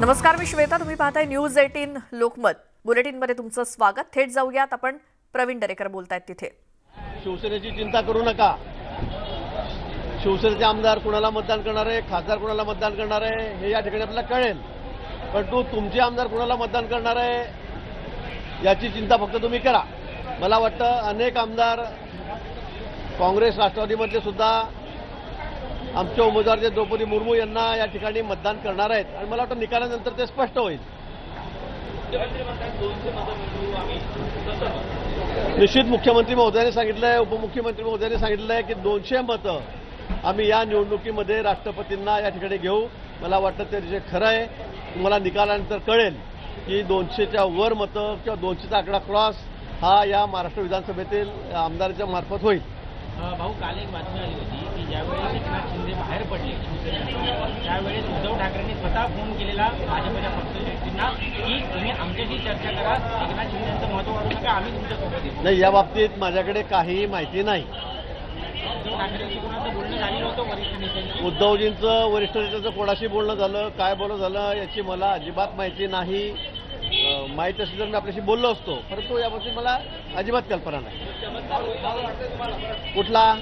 नमस्कार, मी श्वेता. तुम्ही पाहताय न्यूज 18 लोकमत. बुलेटिनमध्ये तुमचं स्वागत. थेट जाऊयात आपण. प्रवीण दरेकर बोलतायत तिथे. शिवसेनेची चिंता करू नका. शिवसेनेचे आमदार कुणाला मतदान करणार आहे, खासदार कुणाला मतदान करणार आहे हे या ठिकाणी आपल्याला कळेल. परंतु तुमचे आमदार कुणाला मतदान करणार आहे याची चिंता फक्त तुम्ही करा. मला वाटतं अनेक आमदार काँग्रेस राष्ट्रवादीमधले सुद्धा आमचे उमेदवार जे द्रौपदी मुर्मू यांना या ठिकाणी मतदान करणार आहेत आणि मला वाटतं निकालानंतर ते स्पष्ट होईल. निश्चित मुख्यमंत्री महोदयांनी सांगितलंय, उपमुख्यमंत्री महोदयांनी सांगितलंय की 200 मतं आम्ही या निवडणुकीमध्ये राष्ट्रपतींना या ठिकाणी घेऊ. मला वाटतं ते जे खरं आहे तुम्हाला निकालानंतर कळेल की 200च्या वर मतं किंवा 200चा आकडा क्रॉस हा या महाराष्ट्र विधानसभेतील आमदारांच्या मार्फत होईल. भाऊ, काल एक बातमी आली होती की ज्यावेळेस एकनाथ शिंदे बाहेर पडले त्यावेळेस उद्धव ठाकरेंनी स्वतः फोन केलेला भाजपच्या पक्षश्रेष्ठींना की तुम्ही आमच्याशी चर्चा करा, एकनाथ शिंदेचं महत्व वाढू नका, आम्ही तुमच्यासोबत येतो. नाही, या बाबतीत माझ्याकडे काही माहिती नाही. उद्धव ठाकरेंशी कोणाचं बोलणं झालं नव्हतं वरिष्ठ नेत्यांशी? उद्धवजींचं वरिष्ठ नेत्यांचं कोणाशी बोलणं झालं, काय बोलणं झालं याची मला अजिबात माहिती नाही. माहिती असेल तर मी आपल्याशी बोललो असतो, परंतु याबाबतीत मला अजिबात कल्पना नाही. कुठला?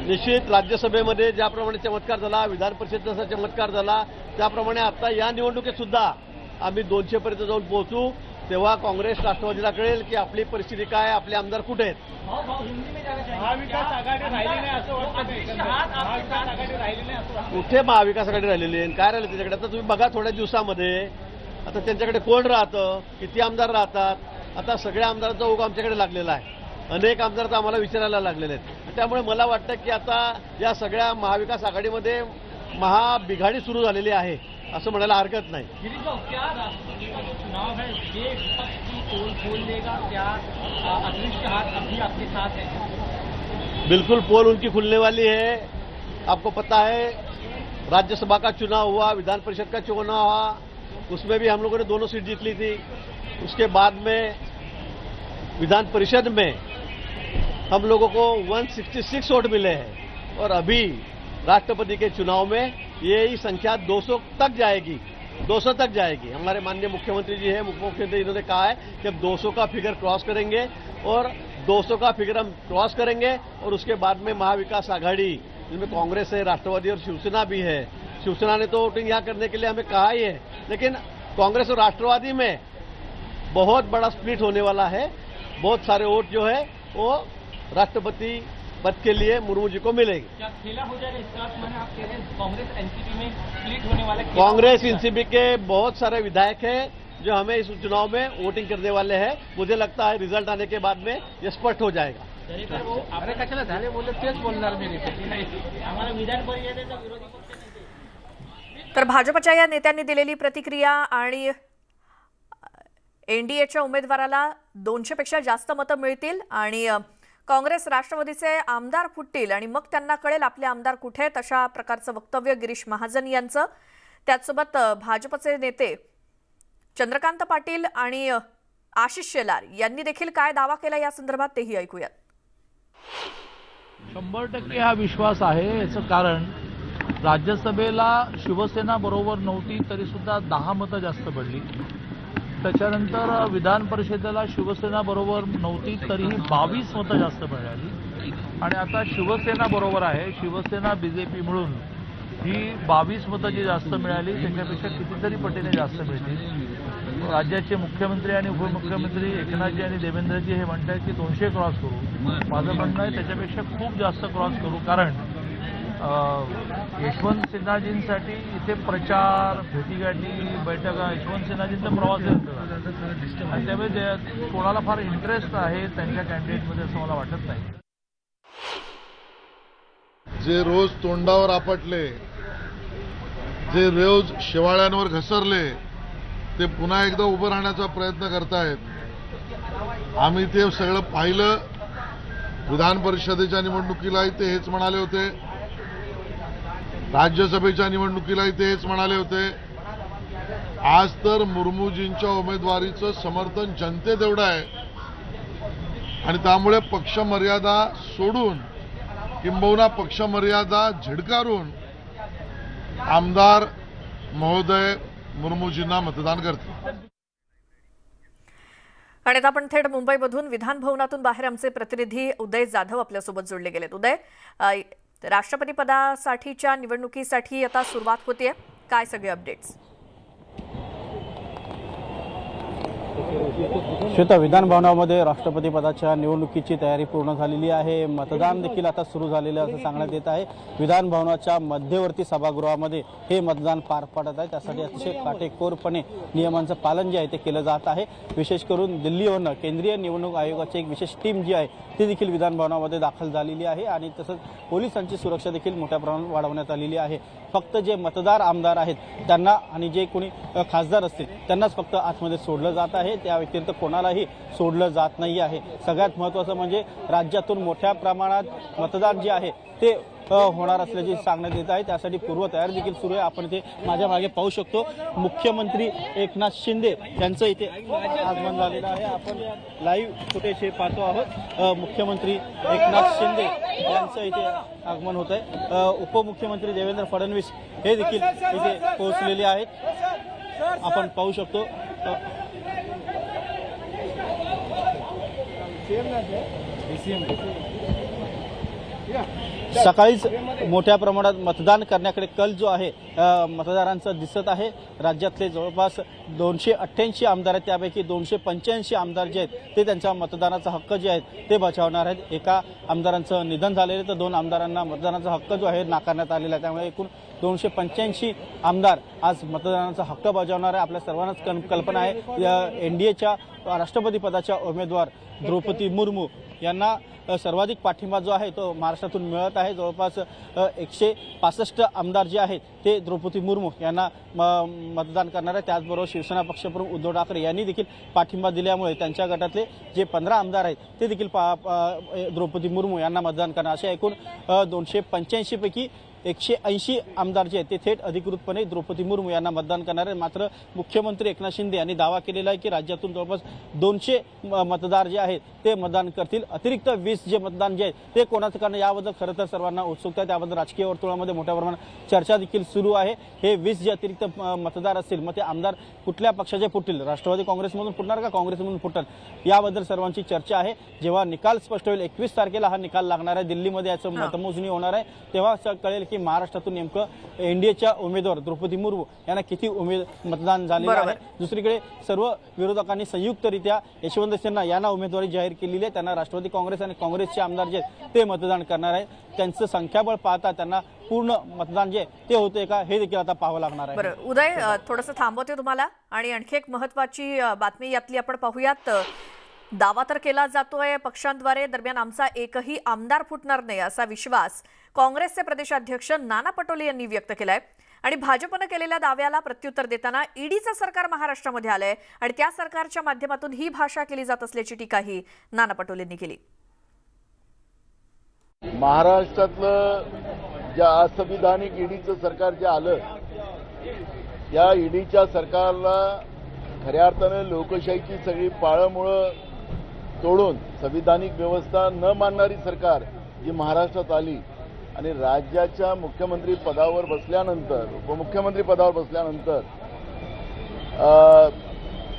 निश्चित राज्यसभेमध्ये ज्याप्रमाणे चमत्कार झाला, विधान परिषदेचा चमत्कार झाला, त्याप्रमाणे आता या निवडणुकीत सुद्धा आम्ही 200 पर्यंत जाऊन पोहोचू. तेव्हा काँग्रेस राष्ट्रवादीला कळेल की आपली परिस्थिती काय, आपले आमदार कुठे आहेत. महाविकास आघाडी राहिली नाही असं वाटतं. महाविकास आघाडी राहिली नाही असं वाटतं. कुठे महाविकास आघाडी राहिलेली आहे, काय राहिलं त्याच्याकडे? आता तुम्ही बघा थोड्या दिवसामध्ये आता त्यांच्याकडे कोण राहतं, किती आमदार राहतात. आता सगळ्या आमदारांचा ओघ आमच्याकडे लागलेला आहे. अनेक आमदार तर आम्हाला विचारायला लागलेले आहेत. त्यामुळे मला वाटतं की आता या सगळ्या महाविकास आघाडीमध्ये महाबिघाडी सुरू झालेली आहे असं म्हणायला हरकत नाही. चुनाव है, ये पक्ष की पोल खोल देगा क्या? अदृश्य हाथ अभी आपके साथ है? बिल्कुल पोल उनकी खुलने वाली है. आपको पता है राज्यसभा का चुनाव हुआ, विधान परिषद का चुनाव हुआ, उसमें भी हम लोगों ने दोनों सीट जीत ली थी. उसके बाद में विधान परिषद में हम लोगों को 166 वोट मिले हैं और अभी राष्ट्रपति के चुनाव में यही संख्या 200 तक जाएगी. 200 तक जाएगी. हमारे माननीय मुख्यमंत्री जी है, उप मुख्यमंत्री, इन्होंने कहा है कि अब 200 का फिगर क्रॉस करेंगे और 200 का फिगर हम क्रॉस करेंगे और उसके बाद में महाविकास आघाड़ी जिसमें कांग्रेस है, राष्ट्रवादी और शिवसेना भी है. शिवसेना ने तो वोटिंग यहाँ करने के लिए हमें कहा ही है, लेकिन कांग्रेस और राष्ट्रवादी में बहुत बड़ा स्प्लिट होने वाला है. बहुत सारे वोट जो है वो राष्ट्रपति पद के लिए मुर्मू जी को मिलेगी. क्या खेला हो जाएगा इसका? मैंने आप कह रहे हैं कांग्रेस एनसीपी में स्प्लिट होने वाला है. कांग्रेस एनसीपी के बहुत सारे विधायक हैं जो हमें इस चुनाव में वोटिंग करने वाले हैं. मुझे लगता है रिजल्ट आने के बाद में ये स्पष्ट हो जाएगा. अरे कशाला झाले बोलले तेच बोलणार मी. आम्हाला विधान परिषदेचा विरोधी पक्ष तर भाजपच्या या नेत्यांनी दिलेली प्रतिक्रिया आणि एनडीएच्या उमेदवाराला 200 पेक्षा जास्त मतं मिळतील आणि काँग्रेस राष्ट्रवादीचे आमदार फुटतील आणि मग त्यांना कळेल आपले आमदार कुठे आहेत, अशा प्रकारचं वक्तव्य गिरीश महाजन यांचं. त्याचसोबत भाजपचे नेते चंद्रकांत पाटील आणि आशिष शेलार यांनी देखील काय दावा केला या संदर्भात तेही ऐकूयात. 100% हा विश्वास आहे. याचं कारण राज्यसभेला शिवसेना बरोबर नव्हती तरी सुद्धा 10 मतं जास्त पडली. त्याच्यानंतर विधान परिषदेला शिवसेना बरोबर नव्हती तरीही 22 मतं जास्त मिळाली आणि आता शिवसेना बरोबर आहे. शिवसेना बीजेपी मिळून ही 22 मतं जी जास्त मिळाली त्याच्यापेक्षा कितीतरी पटीने जास्त मिळतील. राज्याचे मुख्यमंत्री आणि उपमुख्यमंत्री एकनाथजी आणि देवेंद्रजी हे म्हणतात की 200 क्रॉस करू. माझं म्हणणं आहे त्याच्यापेक्षा खूप जास्त क्रॉस करू. कारण यशवंत सिन्हाजींसाठी इथे प्रचार, भेटीगाठी, बैठका, यशवंत सिन्हाजींचा प्रवास आहे आणि त्यामुळे कोणाला फार इंटरेस्ट आहे त्यांच्या कॅन्डिडेटमध्ये असं मला वाटत नाही. जे रोज तोंडावर आपटले, जे रोज शेवाळ्यांवर घसरले, ते पुन्हा एकदा उभं राहण्याचा प्रयत्न करतायत. आम्ही ते सगळं पाहिलं. विधान परिषदेच्या निवडणुकीलाही ते हेच म्हणाले होते, राज्यसभेच्या निवडणुकीलाही ते हेच म्हणाले होते. आज तर मुर्मूजींच्या उमेदवारीचं समर्थन जनतेत एवढं आहे आणि त्यामुळे पक्ष मर्यादा सोडून किंबहुना पक्ष मर्यादा झिडकारून आमदार महोदय मुर्मूजींना मतदान करतील। आणि आता आपण थेट मुंबईमधून विधान भवनातून बाहेर आमचे प्रतिनिधी उदय जाधव आपल्यासोबत जोडले गेलेत। उदय, राष्ट्रपती पदासाठीच्या निवडणुकीसाठी आता सुरुवात होतेय, काय सगळे अपडेट्स? श्वेता, विधान भवनामध्ये राष्ट्रपती पदाच्या निवडणुकीची तयारी पूर्ण झालेली आहे। मतदान देखील आता सुरू झालेले असं सांगण्यात येत आहे। विधान भवनाच्या मध्यवर्ती सभागृहामध्ये हे मतदान पार पडत आहे, त्यासाठी अतिशय काटेकोरपणे नियमांचं पालन जे आहे ते केलं जात आहे। विशेष करून दिल्लीवरून केंद्रीय निवडणूक आयोगाची एक विशेष टीम जी आहे ती देखील विधान भवनामध्ये दाखल झालेली आहे आणि तसंच पोलिसांची सुरक्षा देखील मोठ्या प्रमाणात वाढवण्यात आलेली आहे। फक्त जे मतदार आमदार आहेत त्यांना आणि जे कोणी खासदार असतील त्यांनाच फक्त आतमध्ये सोडलं जात आहे, त्या व्यतिरिक्त कोणालाही सोडलं जात नाही आहे। सगळ्यात महत्त्वाचं म्हणजे राज्यातून मोठ्या प्रमाणात मतदान जे आहे ते होणार असल्याचे सांगण्यात येत आहे, त्यासाठी पूर्वतयारी देखील सुरू आहे। आपण इथे माझ्या मागे पाहू शकतो मुख्यमंत्री एकनाथ शिंदे यांचं इथे आगमन झालेलं आहे। आपण लाईव्ह फुटेज हे पाहतो आहोत। मुख्यमंत्री एकनाथ शिंदे यांचं इथे आगमन होत आहे। उपमुख्यमंत्री देवेंद्र फडणवीस हे देखील इथे पोहोचलेले आहेत, आपण पाहू शकतो। सकाळीच मोठ्या प्रमाणात मतदान करण्याकडे कल जो आहे मतदारांचा दिसत आहे। राज्यातले जवळपास 288 आमदार आहेत, त्यापैकी 285 आमदार जे आहेत ते त्यांच्या मतदानाचा हक्क जे आहे ते बजावणार आहेत। एका आमदारांचं निधन झालेलं तर 2 आमदारांना मतदानाचा हक्क जो आहे नाकारण्यात आलेला आहे, त्यामुळे एकूण 285 आमदार आज मतदानाचा हक्क बजावणार आहे। आपल्या सर्वांनाच कल्पना आहे एनडीएच्या राष्ट्रपती पदाच्या उमेदवार द्रौपदी मुर्मू यांना सर्वाधिक पाठिंबा जो आहे तो महाराष्ट्रातून मिळत आहे। जवळपास 165 आमदार जे आहेत ते द्रौपदी मुर्मू यांना मतदान करणार आहे। त्याचबरोबर शिवसेना पक्षप्रमुख उद्धव ठाकरे यांनी देखील पाठिंबा दिल्यामुळे त्यांच्या गटातले जे 15 आमदार आहेत ते देखील द्रौपदी मुर्मू यांना मतदान करणार। अशा एकूण 285 पैकी 180 आमदार जे आहेत ते थेट अधिकृतपणे द्रौपदी मुर्मू यांना मतदान करणार आहे। मात्र मुख्यमंत्री एकनाथ शिंदे यांनी दावा केलेला आहे की राज्यातून जवळपास 200 मतदार जे आहेत ते मतदान करतील। अतिरिक्त 20 जे मतदान जे आहे ते कोणाचं करणार याबद्दल खरं तर सर्वांना उत्सुकता आहे, त्याबद्दल राजकीय वर्तुळामध्ये मोठ्या प्रमाणात चर्चा देखील सुरू आहे। हे 20 जे अतिरिक्त मतदार असतील मग ते आमदार कुठल्या पक्षाचे फुटतील, राष्ट्रवादी काँग्रेसमधून फुटणार का काँग्रेसमधून फुटणार याबद्दल सर्वांची चर्चा आहे। जेव्हा निकाल स्पष्ट होईल 21 तारखेला हा निकाल लागणार आहे, दिल्लीमध्ये याचं मतमोजणी होणार आहे, तेव्हा कळेल की महाराष्ट्रातून नेमकं एनडीएच्या उमेदवार द्रौपदी मुर्मू यांना किती मतदान झालेलं आहे। दुसरीकडे सर्व विरोधकांनी संयुक्तरित्या यशवंत सिन्हा यांना उमेदवारी जाहीर केलेली आहे, त्यांना राष्ट्रवादी काँग्रेस आणि काँग्रेसचे आमदार जे ते मतदान करणार आहे। त्यांचं संख्याबळ पाहता त्यांना पूर्ण मतदान जे ते होते का हे देखील आता पाहावं लागणार आहे। बरं उदय, थोडंसं थांबवते तुम्हाला आणि आणखी एक महत्त्वाची बातमी यातली आपण पाहूयात। दावा तर केला जातोय पक्षांद्वारे, दरम्यान आमचा एकही आमदार फुटणार नाही असा विश्वास काँग्रेसचे प्रदेशाध्यक्ष नाना पटोले यांनी व्यक्त केलाय आणि भाजपने केलेल्या दाव्याला प्रत्युत्तर देताना ईडीचं सरकार महाराष्ट्रामध्ये आलंय आणि त्या सरकारच्या माध्यमातून ही भाषा केली जात असल्याची टीकाही नाना पटोलेंनी केली। महाराष्ट्रातलं ज्या असंविधानिक ईडीचं सरकार जे आलं, या ईडीच्या सरकारला खऱ्या अर्थानं लोकशाहीची सगळी पाळंमुळं तोडून संविधानिक व्यवस्था न मानणारी सरकार जी महाराष्ट्रात आली आणि राज्याच्या मुख्यमंत्री पदावर बसल्यानंतर, उपमुख्यमंत्री पदावर बसल्यानंतर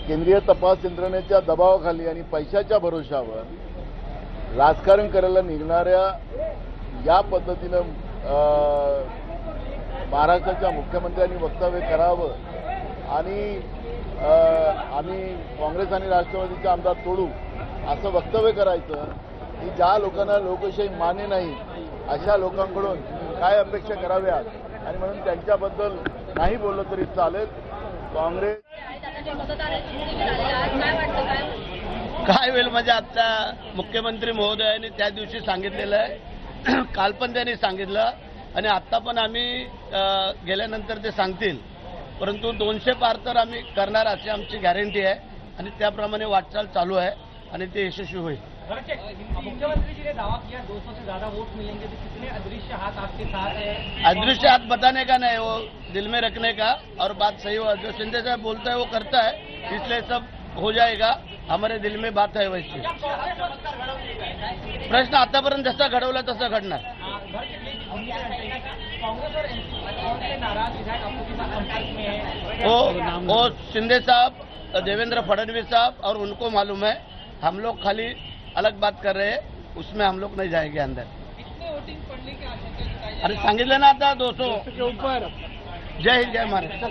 केंद्रीय तपास यंत्रणेच्या दबावाखाली आणि पैशाच्या भरोशावर राजकारण करायला निघणाऱ्या या पद्धतीनं महाराष्ट्राच्या मुख्यमंत्र्यांनी वक्तव्य करावं आणि आम्ही काँग्रेस आणि राष्ट्रवादीचे आमदार तोडू असं वक्तव्य करायचं, की ज्या लोकांना लोकशाही मान्य नाही अशा लोकांकडून काय अपेक्षा कराव्यात आणि म्हणून त्यांच्याबद्दल नाही बोललं तरी चालेल। काँग्रेस काय होईल म्हणजे आता मुख्यमंत्री महोदयांनी त्या दिवशी सांगितलेलं आहे, काल पण त्यांनी सांगितलं आणि आता पण आम्ही गेल्यानंतर ते सांगतील, परंतु 200 पार तर आम्ही करणार अशी आमची गॅरंटी आहे आणि त्याप्रमाणे वाटचाल चालू आहे आणि ते यशस्वी होईल। मुख्यमंत्री जी ने दावा किया 200 से ज्यादा वोट मिलेंगे, तो कितने अदृश्य हाथ आपके साथ है? अदृश्य हाथ बताने का नहीं, वो दिल में रखने का, और बात सही हो जो शिंदे साहब बोलता है वो करता है, इसलिए सब हो जाएगा। हमारे दिल में बात है वैसी। प्रश्न आतापर्यंत जसा घडवला तसा घडणार। कौन से नाराज विधायक आपके साथ संपर्क में है? वो शिंदे साहब, देवेंद्र फडणवीस साहब और उनको मालूम है। हम लोग खाली अलग बात कर रहे हैं, उसमें हम लोग नहीं जाएंगे अंदर। कितने वोटिंग पडले की आशंका जताई? अरे सांगितलं ना आता 200 के ऊपर। जय हिंद, जय महाराष्ट्र।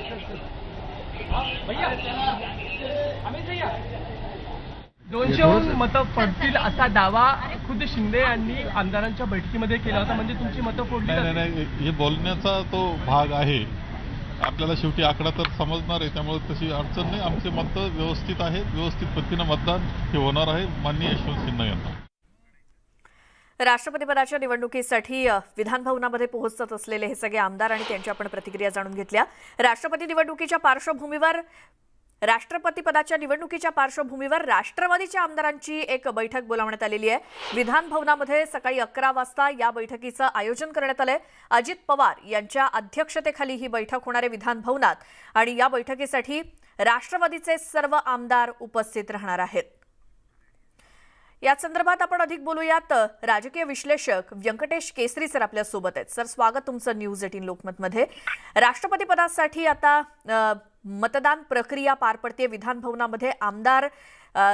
भैया अमित भैया 200 मतं पडतील असा दावा खुद शिंदे यांनी आमदारांच्या बैठकीमध्ये केला होता. म्हणजे तुमची मतं फोडली नाही जातील? नाही नाही, हे बोलण्याचा तो भाग आहे. आपल्याला शेवटी आकडा तर समजणार आहे, त्यामुळे तशी अडचण नाही. आमचे मतं व्यवस्थित आहेत, व्यवस्थित पद्धतीनं मतदान हे होणार आहे माननीय यशवंत सिन्हा यांना. राष्ट्रपतीपदाच्या निवडणुकीसाठी विधानभवनामध्ये पोहोचत असलेले हे सगळे आमदार आणि त्यांची आपण प्रतिक्रिया जाणून घेतल्या. राष्ट्रपतीपदाच्या निवडणुकीच्या पार्श्वभूमीवर राष्ट्रवादीच्या आमदारांची एक बैठक बोलावण्यात आलेली आहे. विधानभवनामध्ये सकाळी 11 वाजता या बैठकीचं आयोजन करण्यात आलंय. अजित पवार यांच्या अध्यक्षतेखाली ही बैठक होणार आहे विधानभवनात आणि या बैठकीसाठी राष्ट्रवादीचे सर्व आमदार उपस्थित राहणार आहेत. या संदर्भात आपण अधिक बोलूयात. राजकीय विश्लेषक व्यंकटेश केसरी सर आपल्या सोबत आहेत. सर, स्वागत तुमचं न्यूज 18 लोकमतमध्ये. राष्ट्रपती पदासाठी आता मतदान प्रक्रिया पार पडते. विधानभवनामध्ये आमदार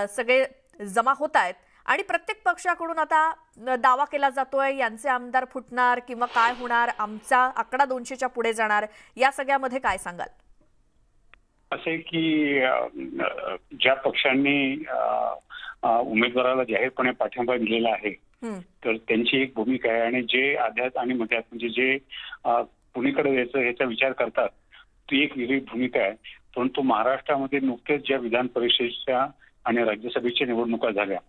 सगळे जमा होत आहेत आणि प्रत्येक पक्षाकडून आता दावा केला जातोय यांचे आमदार फुटणार किंवा काय होणार, आमचा आकडा 200च्या पुढे जाणार. या सगळ्यामध्ये काय सांगाल? असे की ज्या पक्षांनी उमेदवाराला जाहीरपणे पाठिंबा दिलेला आहे तर त्यांची एक भूमिका आहे आणि जे आध्यात आणि मध्यात म्हणजे जे कुणीकडे यायचं ह्याचा विचार करतात ती एक वेगळी भूमिका आहे. परंतु महाराष्ट्रामध्ये नुकतेच ज्या विधान परिषदेच्या आणि राज्यसभेच्या निवडणुका झाल्या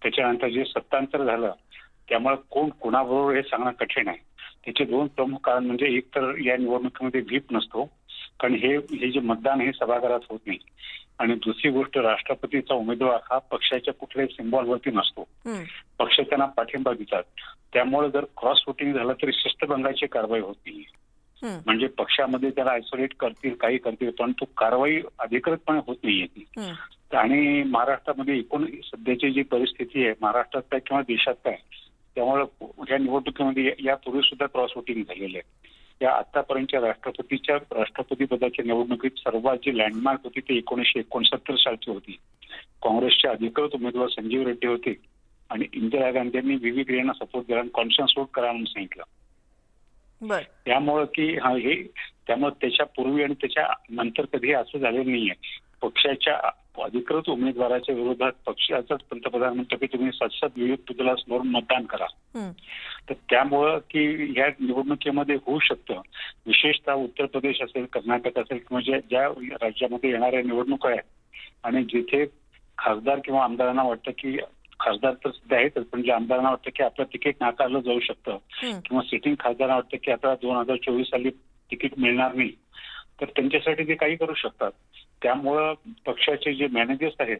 त्याच्यानंतर जे सत्तांतर झालं त्यामुळे कोण कोणाबरोबर हे सांगणं कठीण आहे. त्याचे दोन प्रमुख कारण म्हणजे एक तर या निवडणुकीमध्ये व्हीप नसतो कारण हे जे मतदान हे सभागृहात होत नाही आणि दुसरी गोष्ट राष्ट्रपतीचा उमेदवार हा पक्षाच्या कुठल्याही सिम्बॉलवरती नसतो. पक्ष त्यांना पाठिंबा देतात. त्यामुळे जर क्रॉस वोटिंग झालं तरी शिस्तभंगाची कारवाई होत नाही. म्हणजे पक्षामध्ये त्याला आयसोलेट करतील काही करतील परंतु कारवाई अधिकृतपणे होत नाहीये. आणि महाराष्ट्रामध्ये एकूण सध्याची जी परिस्थिती आहे महाराष्ट्रात काय किंवा देशात काय त्यामुळे या निवडणुकीमध्ये यापूर्वी सुद्धा क्रॉस वोटिंग झालेले आहे. या आतापर्यंतच्या राष्ट्रपती पदाच्या निवडणुकीत सर्वात जी लँडमार्क होती ती 1969 सालची होती. काँग्रेसचे अधिकृत उमेदवार संजीव रेड्डी होते आणि इंदिरा गांधींनी व्हीव्ही यांना सपोर्ट दिला आणि कॉन्फरन्स वोट करा म्हणून सांगितलं. त्यामुळे त्यामुळे त्याच्या पूर्वी आणि त्याच्या नंतर कधी असं झालेलं नाहीये. पक्षाच्या अधिकृत उमेदवाराच्या विरोधात पक्षाचाच पंतप्रधान म्हणतो की तुम्ही सतत विविध बदलास मतदान करा. तर त्यामुळं की या निवडणुकीमध्ये होऊ शकतं. विशेषतः उत्तर प्रदेश असेल कर्नाटक असेल किंवा ज्या राज्यामध्ये येणाऱ्या निवडणुका आहेत आणि जिथे खासदार किंवा आमदारांना वाटतं की खासदार तर सध्या आहेतच पण जे आमदारांना वाटतं की आपलं तिकीट नाकारलं जाऊ शकतं किंवा सिटिंग खासदारांना वाटतं की आपल्याला 2024 साली तिकीट मिळणार नाही तर त्यांच्यासाठी ते काही करू शकतात. त्यामुळं पक्षाचे जे मॅनेजर्स आहेत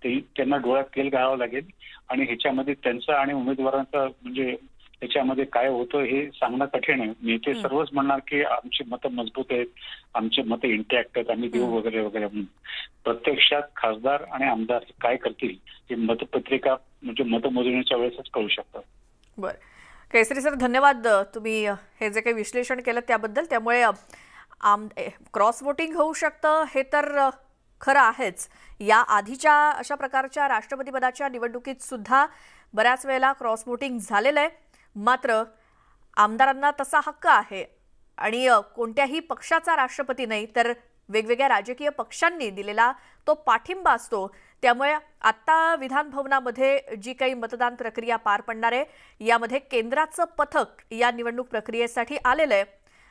ते त्यांना डोळ्यात तेल घालावं लागेल आणि ह्याच्यामध्ये त्यांचं आणि उमेदवारांचं म्हणजे ह्याच्यामध्ये काय होतं हे सांगणं कठीण आहे. नेते सर्वच म्हणणार की आमची मतं मजबूत आहेत, आमची मतं इंटॅक्ट आहेत, आम्ही देऊ वगैरे वगैरे म्हणून. प्रत्यक्षात खासदार आणि आमदार काय करतील हे मतपत्रिका म्हणजे मतमोजणीच्या वेळेसच कळू शकतात. बरं, केसरी सर धन्यवाद. तुम्ही हे जे काही विश्लेषण केलं त्याबद्दल. त्यामुळे क्रॉस वोटिंग होऊ शकतं हे तर खरं आहेच. या आधीच्या अशा प्रकारच्या राष्ट्रपती पदाच्या निवडणुकीत सुद्धा बऱ्याच वेळेला क्रॉस वोटिंग झालेलं आहे. मात्र आमदारांना तसा हक्क आहे आणि कोणत्याही पक्षाचा राष्ट्रपती नाही तर वेगवेगळ्या राजकीय पक्षांनी दिलेला तो पाठिंबा असतो. त्यामुळे आता विधानभवनामध्ये जी काही मतदान प्रक्रिया पार पडणार आहे यामध्ये केंद्राचं पथक या निवडणूक प्रक्रियेसाठी आलेलं आहे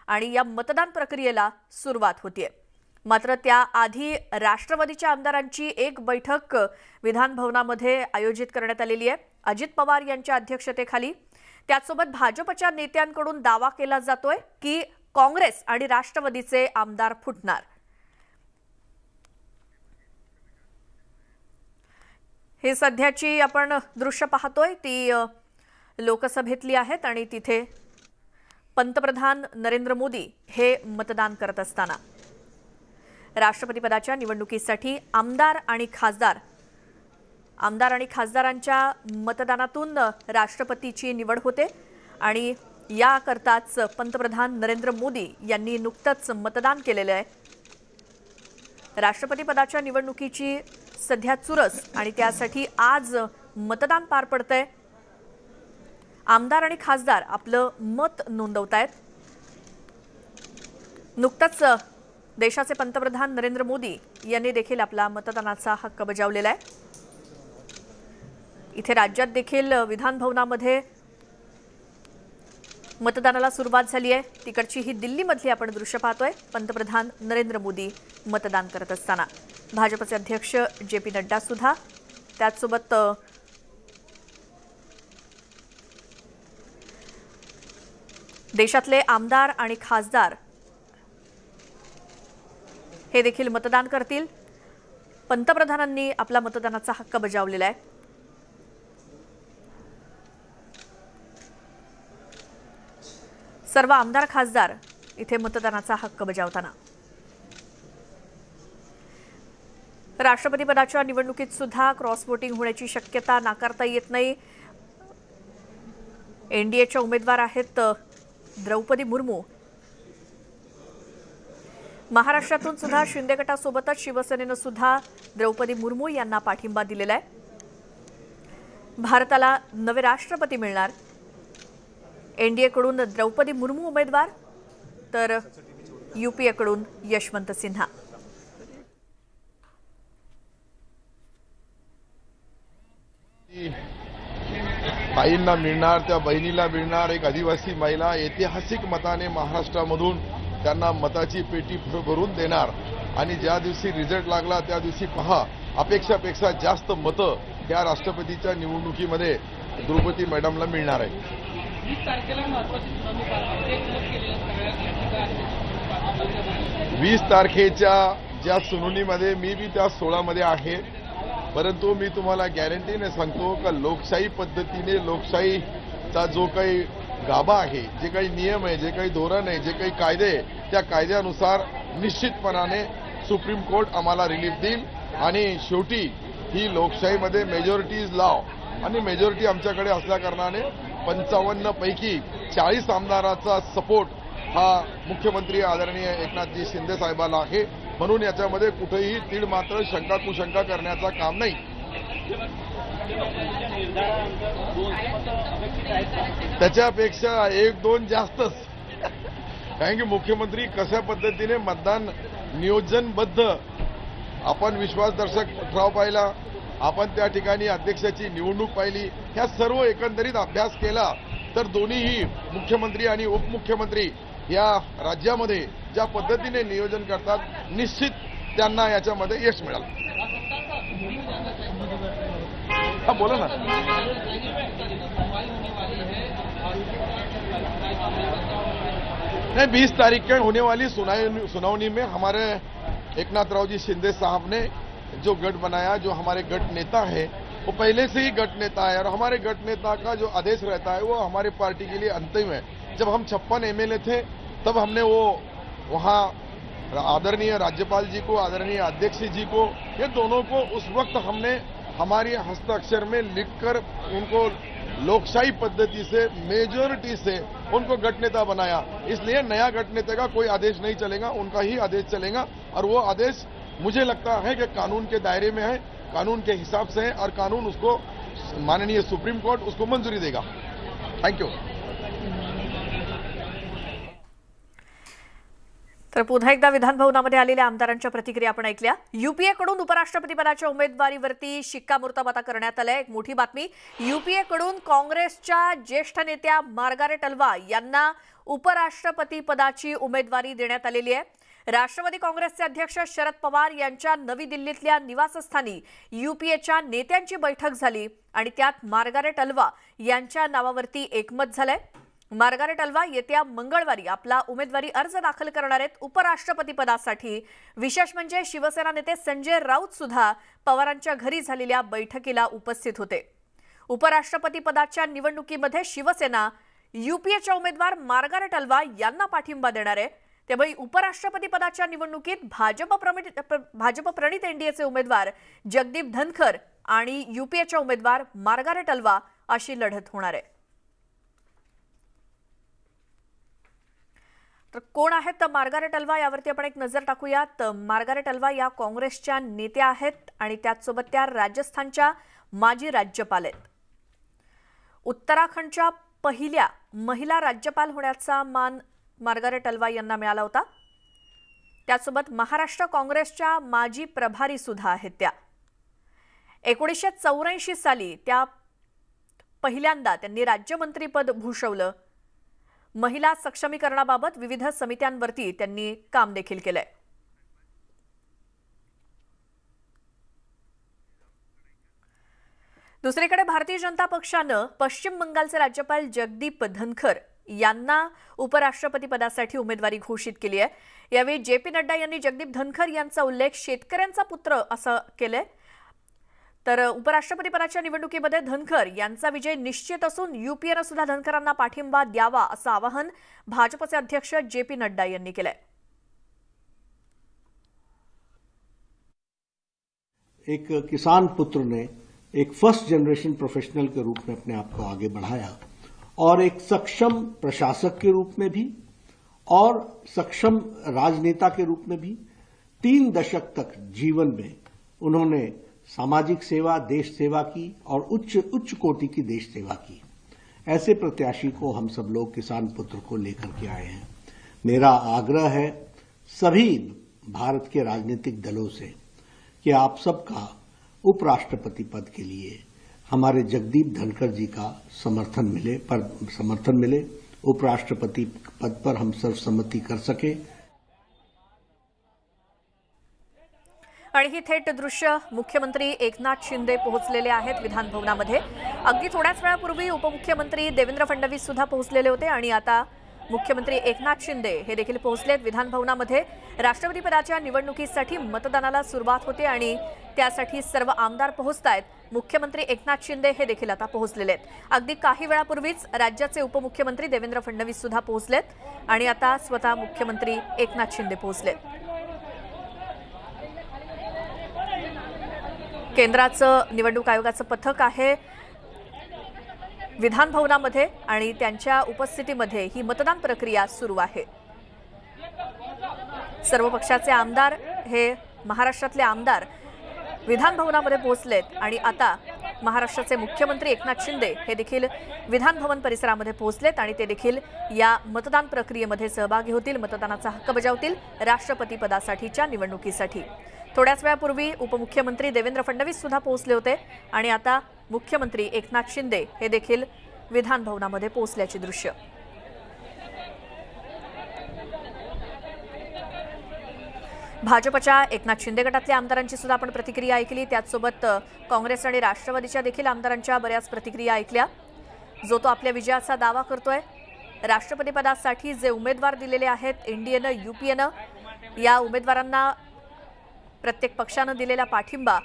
आणि या मतदान प्रक्रियेला सुरुवात होतीये. मात्र त्याआधी राष्ट्रवादीच्या आमदारांची एक बैठक विधानभवनामध्ये आयोजित करण्यात आलेली आहे अजित पवार यांच्या अध्यक्षतेखाली. त्याचसोबत भाजपच्या नेत्यांकडून दावा केला जातोय की काँग्रेस आणि राष्ट्रवादीचे आमदार फुटणार. हे सध्याची आपण दृश्य पाहतोय ती लोकसभेतली आहेत आणि तिथे पंतप्रधान नरेंद्र मोदी हे मतदान करत असताना राष्ट्रपती पदाच्या निवडणुकीसाठी आमदार आणि खासदारांच्या मतदानातून राष्ट्रपतीची निवड होते आणि याकरताच पंतप्रधान नरेंद्र मोदी यांनी नुकतंच मतदान केलेलं आहे. राष्ट्रपती पदाच्या निवडणुकीची सध्या चुरस आणि त्यासाठी आज मतदान पार पडतंय. आमदार आणि खासदार आपलं मत नोंदवतायत. नुकतंच देशाचे पंतप्रधान नरेंद्र मोदी यांनी देखील आपला मतदानाचा हक्क बजावलेला आहे. इथे राज्यात देखील विधान भवनामध्ये मतदानाला सुरुवात झाली आहे. तिकडची ही दिल्लीमधली आपण दृश्य पाहतोय. पंतप्रधान नरेंद्र मोदी मतदान करत असताना भाजपचे अध्यक्ष जे.पी. नड्डा सुद्धा, त्याचसोबत देशातले आमदार आणि खासदार हे देखील मतदान करतील. पंतप्रधानांनी आपला मतदानाचा हक्क बजावलेला आहे. सर्व आमदार खासदार इथे मतदानाचा हक्क बजावताना. राष्ट्रपती पदाच्या निवडणुकीत सुद्धा क्रॉस वोटिंग होण्याची शक्यता नाकारता येत नाही. एनडीएच्या उमेदवार आहेत द्रौपदी मुर्मू. महाराष्ट्रातून सुद्धा शिंदे गटासोबतच शिवसेनेनं सुद्धा द्रौपदी मुर्मू यांना पाठिंबा दिलेला आहे. भारताला नवे राष्ट्रपती मिळणार. एनडीएकडून द्रौपदी मुर्मू उमेदवार तर यूपीएकडून यशवंत सिन्हा. बाईंना मिळणार, त्या बहिणीला मिळणार एक आदिवासी महिला ऐतिहासिक मताने महाराष्ट्रामधून त्यांना मताची पेटी भरून देणार. आणि ज्या दिवशी रिझल्ट लागला त्या दिवशी पहा, अपेक्षापेक्षा जास्त मतं या राष्ट्रपतीच्या निवडणुकीमध्ये द्रौपदी मॅडमला मिळणार आहे. 20 तारखेच्या ज्या सुनावणीमध्ये मी बी त्या 16 मध्ये आहे. परंतु मी तुम्हाला गॅरंटीने सांगतो का लोकशाही पद्धतीने लोकशाहीचा जो काही गाभा आहे, जे काही नियम आहे, जे काही धोरण आहे, जे काही कायदे आहे, त्या कायद्यानुसार निश्चितपणाने सुप्रीम कोर्ट आम्हाला रिलीफ देईल. आणि शेवटी ही लोकशाहीमध्ये मेजॉरिटी इज लॉ आणि मेजॉरिटी आमच्याकडे असल्याकारणाने 55 पैकी 40 आमदाराचा सपोर्ट हा मुख्यमंत्री आदरणीय एकनाथजी शिंदे साहेबांना आहे. म्हणून याच्यामध्ये कुठेही तीळ मात्र शंका कुशंका करण्याचा काम नाही. त्याच्यापेक्षा 1-2 जास्तच. कारण की मुख्यमंत्री कशा पद्धतीने मतदान नियोजनबद्ध आपण विश्वासदर्शक ठराव पाहिला, आपण त्या ठिकाणी अध्यक्षाची निवडणूक पाहिली, ह्या सर्व एकंदरीत अभ्यास केला तर दोन्हीही मुख्यमंत्री आणि उपमुख्यमंत्री या राज्यामध्ये ज्या पद्धतीने नियोजन करतात निश्चित त्यांना याच्यामध्ये यश मिळालं. हा बोला ना. नहीं, 20 तारीख को होने वाली सुनावनी में हमारे एकनाथ राव जी शिंदे साहब ने जो गठ बनाया, जो हमारे गठ नेता है वो पहले से ही गठ नेता है और हमारे गठ नेता का जो आदेश रहता है वो हमारे पार्टी के लिए अंतिम है. जब हम 56 एमएलए थे तब हमने वो वहाँ आदरणीय राज्यपाल जी को, आदरणीय अध्यक्ष जी को, ये दोनों को उस वक्त हमने हमारी हस्ताक्षर में लिखकर उनको लोकशाही पद्धति से मेजॉरिटी से उनको गठ नेता बनाया. इसलिए नया गठ नेता का कोई आदेश नहीं चलेगा, उनका ही आदेश चलेगा. और वो आदेश मुझे लगता है कि कानून के दायरे में है, कानून के हिसाब से है और कानून उसको माननीय सुप्रीम कोर्ट उसको मंजूरी देगा. Thank you. तर पुन्हा एकदा विधान भवनामध्ये आलेल्या आमदारांच्या प्रतिक्रिया आपण ऐकल्या. यूपीएकडून उपराष्ट्रपती पदाच्या उमेदवारीवरती शिक्कामोर्तब आता करण्यात आलंय. एक मोठी बातमी, यूपीएकडून काँग्रेसच्या ज्येष्ठ नेत्या मार्गारेट अल्वा यांना उपराष्ट्रपती पदाची उमेदवारी देण्यात आलेली आहे. राष्ट्रवादी काँग्रेसचे अध्यक्ष शरद पवार यांच्या नवी दिल्लीतल्या निवासस्थानी यूपीएच्या नेत्यांची बैठक झाली आणि त्यात मार्गारेट अल्वा यांच्या नावावरती एकमत झालंय. मार्गारेट अल्वा येत्या मंगळवारी आपला उमेदवारी अर्ज दाखल करणार आहेत उपराष्ट्रपती पदासाठी. विशेष म्हणजे शिवसेना नेते संजय राऊत सुद्धा पवारांच्या घरी झालेल्या बैठकीला उपस्थित होते. उपराष्ट्रपती पदाच्या निवडणुकीमध्ये शिवसेना यूपीएच्या उमेदवार मार्गारेट अल्वा यांना पाठिंबा देणार आहे. त्यामुळे उपराष्ट्रपती पदाच्या निवडणुकीत भाजप प्रणित एनडीएचे उमेदवार जगदीप धनखर आणि यूपीएच्या उमेदवार मार्गारेट अल्वा अशी लढत होणार आहे. तर कोण आहेत तर मार्गारेट अल्वा यावरती आपण एक नजर टाकूयात. मार्गारेट अल्वा या काँग्रेसच्या नेत्या आहेत आणि त्याचसोबत त्या राजस्थानच्या माजी राज्यपाल आहेत. उत्तराखंडच्या पहिल्या महिला राज्यपाल होण्याचा मान मार्गारेट अल्वा यांना मिळाला होता. त्यासोबत महाराष्ट्र काँग्रेसच्या माजी प्रभारी सुद्धा आहेत. त्या 1984 साली त्या पहिल्यांदा त्यांनी राज्यमंत्रीपद भूषवलं. महिला सक्षमीकरणाबाबत विविध समित्यांवरती त्यांनी काम देखील केलंय. दुसरीकडे भारतीय जनता पक्षानं पश्चिम बंगालचे राज्यपाल जगदीप धनखर यांना उपराष्ट्रपती पदासाठी उमेदवारी घोषित केली आहे. यावेळी जे.पी. नड्डा यांनी जगदीप धनखर यांचा उल्लेख शेतकऱ्यांचा पुत्र असं केलंय. तर उपराष्ट्रपती पदाच्या निवडणुकीमध्ये धनखर यांचा विजय निश्चित असून यूपीएनं सुद्धा धनखरांना पाठिंबा द्यावा असं आवाहन भाजपचे अध्यक्ष जे.पी. नड्डा यांनी केलंय. एक किसान पुत्र ने एक फर्स्ट जनरेशन प्रोफेशनल के रूप में अपने आप को आगे बढ़ाया और एक सक्षम प्रशासक के रूप में भी और सक्षम राजनेता के रूप में भी 3 दशक तक जीवन में उन्होंने सामाजिक सेवा, देश सेवा की और उच्च कोटि की देश सेवा की. ऐसे प्रत्याशी को हम सब लोग किसान पुत्र को लेकर के आए हैं. मेरा आग्रह है सभी भारत के राजनीतिक दलों से कि आप सबका उपराष्ट्रपति पद के लिए हमारे जगदीप धनखर जी का समर्थन मिले. उपराष्ट्रपति पद पर हम सर्वसम्मति कर सके. आणि ही थेट दृश्य मुख्यमंत्री एकनाथ शिंदे पोहोचलेले आहेत विधान भवनामध्ये. अगदी थोड्याच वेळापूर्वी उपमुख्यमंत्री देवेंद्र फडणवीस सुद्धा पोहोचलेले होते आणि आता मुख्यमंत्री एकनाथ शिंदे हे देखील पोहोचलेत विधान भवनामध्ये. राष्ट्रपती पदाच्या निवडणुकीसाठी मतदानाला सुरुवात होते आणि त्यासाठी सर्व आमदार पोहोचतायत. मुख्यमंत्री एकनाथ शिंदे हे देखील आता पोहोचलेले आहेत. अगदी काही वेळापूर्वीच राज्याचे उपमुख्यमंत्री देवेंद्र फडणवीस सुद्धा पोहोचलेत आणि आता स्वतः मुख्यमंत्री एकनाथ शिंदे पोहोचलेत. केंद्राचं निवडणूक आयोगाचं पथक आहे विधान भवनामध्ये आणि त्यांच्या उपस्थितीमध्ये ही मतदान प्रक्रिया सुरू आहे. सर्व पक्षाचे आमदार हे महाराष्ट्रातले आमदार विधान भवनामध्ये पोहोचलेत आणि आता महाराष्ट्राचे मुख्यमंत्री एकनाथ शिंदे हे देखील विधान भवन परिसरामध्ये पोहोचलेत आणि ते देखील या मतदान प्रक्रियेमध्ये सहभागी होतील. मतदानाचा हक्क बजावतील राष्ट्रपती पदासाठीच्या निवडणुकीसाठी. थोड्याच वेळापूर्वी उपमुख्यमंत्री देवेंद्र फडणवीस सुद्धा पोहोचले होते आणि आता मुख्यमंत्री एकनाथ शिंदे हे देखील विधान भवनामध्ये पोहोचल्याची दृश्य. भाजपच्या एकनाथ शिंदे गटातल्या आमदारांची सुद्धा आपण प्रतिक्रिया ऐकली. त्याचसोबत काँग्रेस आणि राष्ट्रवादीच्या देखील आमदारांच्या बऱ्याच प्रतिक्रिया ऐकल्या. जो तो आपल्या विजयाचा दावा करतोय. राष्ट्रपती पदासाठी जे उमेदवार दिलेले आहेत एनडीएनं यूपीएनं या उमेदवारांना प्रत्येक पक्षानं दिलेला पाठिंबा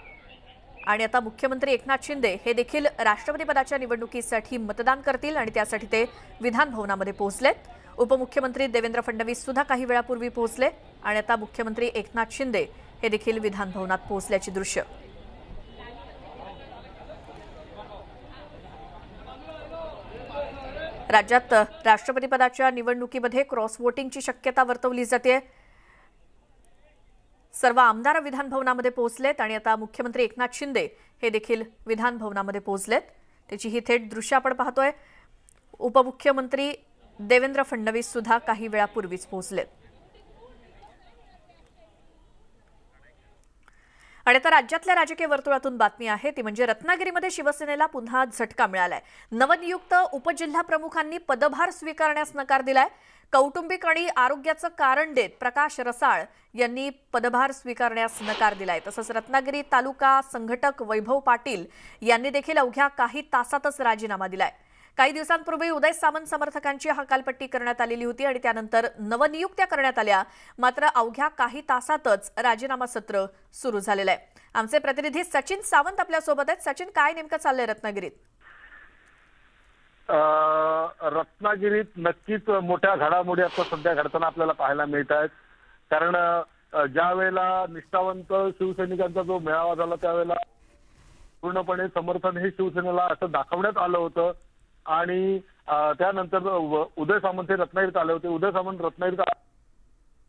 आणि आता मुख्यमंत्री एकनाथ शिंदे हे देखील राष्ट्रपती पदाच्या निवडणुकीसाठी मतदान करतील आणि त्यासाठी ते विधान भवनामध्ये पोहोचलेत. उपमुख्यमंत्री देवेंद्र फडणवीस सुद्धा काही वेळापूर्वी पोहोचले आणि आता मुख्यमंत्री एकनाथ शिंदे हे देखील विधान भवनात पोहोचल्याची दृश्य. राज्यात राष्ट्रपती पदाच्या निवडणुकीमध्ये क्रॉस वोटिंगची शक्यता वर्तवली जाते. सर्व आमदार विधान भवनामध्ये पोहोचलेत आणि आता मुख्यमंत्री एकनाथ शिंदे हे देखील विधान भवनामध्ये पोहोचलेत. त्याची ही थेट दृश्य आपण पाहतोय. उपमुख्यमंत्री देवेंद्र फडणवीस सुद्धा काही वेळापूर्वीच पोहोचलेत. आणि आता राज्यातल्या राजकीय वर्तुळातून बातमी आहे ती म्हणजे रत्नागिरीमध्ये शिवसेनेला पुन्हा झटका मिळालाय. नवनियुक्त उपजिल्हा प्रमुखांनी पदभार स्वीकारण्यास नकार दिलाय. कौटुंबिक आणि आरोग्याचं कारण देत प्रकाश रसाळ यांनी पदभार स्वीकारण्यास नकार दिलाय. तसंच रत्नागिरी तालुका संघटक वैभव पाटील यांनी देखील अवघ्या काही तासातच राजीनामा दिलाय. काही दिवसांपूर्वी उदय सामंत समर्थकांची हकालपट्टी करण्यात आलेली होती आणि त्यानंतर नवनियुक्त्या करण्यात आल्या. मात्र अवघ्या काही तासातच राजीनामा सत्र सुरू झालेलं आहे. आमचे प्रतिनिधी सचिन सावंत आपल्या सोबत आहेत. सचिन, काय नेमकं चाललंय रत्नागिरीत? रत्नागिरीत नक्कीच मोठ्या घडामोडी आता सध्या घडताना आपल्याला पाहायला मिळत आहेत. कारण ज्या वेळेला निष्ठावंत शिवसैनिकांचा जो मेळावा झाला त्यावेळेला पूर्णपणे समर्थन हे शिवसेनेला असं दाखवण्यात आलं होतं आणि त्यानंतर उदय सामंत हे रत्नागिरीत आले होते. उदय सामंत रत्नागिरीत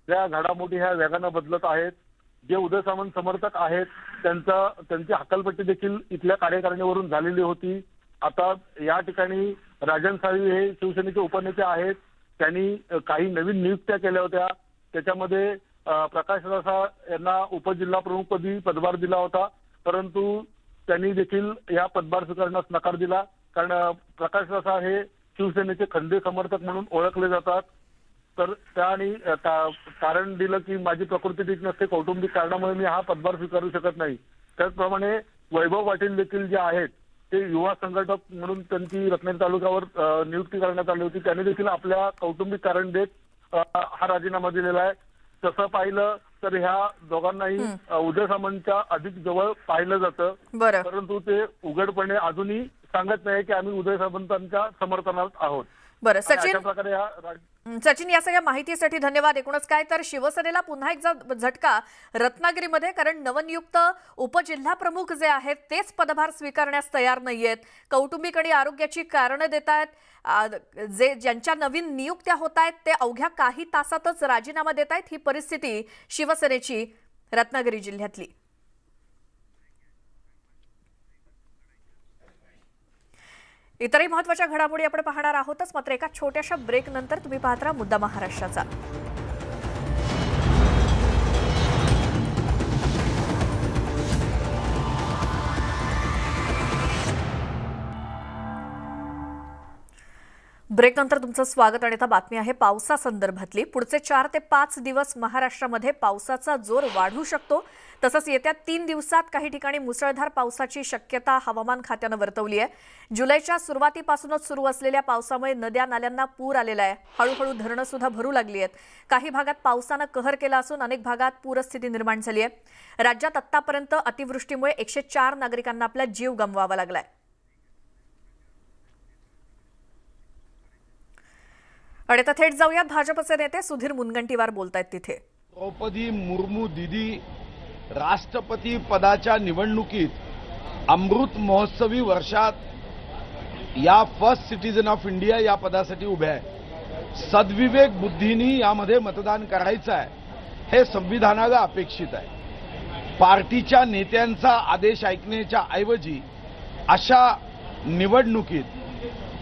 त्या घडामोडी ह्या वेगानं बदलत आहेत. जे उदय सामंत समर्थक आहेत त्यांची हकालपट्टी देखील इथल्या कार्यकारिणीवरून झालेली होती. आता या ठिकाणी राजन साळवी हे शिवसेनेचे उपनेते आहेत. त्यांनी काही नवीन नियुक्त्या केल्या होत्या. त्याच्यामध्ये प्रकाश रसा यांना उपजिल्हाप्रमुखपदी पदभार दिला होता, परंतु त्यांनी देखील या पदभार स्वीकारण्यास नकार दिला. कारण प्रकाश रसा हे शिवसेनेचे खंदे समर्थक म्हणून ओळखले जातात. तर त्यांनी कारण दिलं की माझी प्रकृती ठीक नसते, कौटुंबिक कारणामुळे मी हा पदभार स्वीकारू शकत नाही. त्याचप्रमाणे वैभव पाटील देखील जे आहेत ते युवा संघटक म्हणून त्यांची रत्नागिरी तालुक्यावर नियुक्ती करण्यात आली होती. त्यांनी देखील आपल्या कौटुंबिक कारण देत हा राजीनामा दिलेला आहे. तसं पाहिलं तर ह्या दोघांनाही उदय सामंतच्या अधिक जवळ पाहिलं जातं, परंतु ते उघडपणे अजूनही सांगत नाही की आम्ही उदय सामंतांच्या समर्थनात आहोत. बरं सचिन, या सगळ्या माहितीसाठी धन्यवाद. एकूणच काय तर शिवसेनेला पुन्हा एक झटका रत्नागिरीमध्ये, कारण नवनियुक्त उपजिल्हा प्रमुख जे आहेत तेच पदभार स्वीकारण्यास तयार नाहीयेत. कौटुंबिक आणि आरोग्याची कारणं देत आहेत. ज्यांच्या नवीन नियुक्त्या होत आहेत ते अवघ्या काही तासातच राजीनामा देत आहेत. ही परिस्थिती शिवसेनेची रत्नागिरी जिल्ह्यातली. इतरही महत्त्वाच्या घडामोडी आपण पाहणार आहोतच, मात्र एका छोट्याशा ब्रेक नंतर तुम्ही पाहत राहा मुद्दा महाराष्ट्राचा. ब्रेक नंतर तुमचं स्वागत. आणि आता बातमी आहे पावसासंदर्भातली. पुढचे 4 ते 5 दिवस महाराष्ट्रामध्ये पावसाचा जोर वाढू शकतो. तसंच येत्या 3 दिवसात काही ठिकाणी मुसळधार पावसाची शक्यता हवामान खात्यानं वर्तवली आहे. जुलैच्या सुरुवातीपासूनच सुरू असलेल्या पावसामुळे नद्या नाल्यांना पूर आलेला आहे. हळूहळू धरणं सुद्धा भरू लागली आहेत. काही भागात पावसानं कहर केला असून अनेक भागात पूरस्थिती निर्माण झाली आहे. राज्यात आतापर्यंत अतिवृष्टीमुळे 104 नागरिकांना आपला जीव गमवावा लागलाय. आणि आता थेट जाऊयात भाजपचे नेते सुधीर मुनगंटीवार बोलतायत तिथे. द्रौपदी मुर्मू दीदी राष्ट्रपती पदाच्या निवडणुकीत अमृत महोत्सवी वर्षात या फर्स्ट सिटीजन ऑफ इंडिया या पदासाठी उभ्या आहे. सद्विवेक बुद्धीनी यामध्ये मतदान करायचं आहे हे संविधानाला अपेक्षित आहे. पार्टीच्या नेत्यांचा आदेश ऐकण्याच्या ऐवजी अशा निवडणुकीत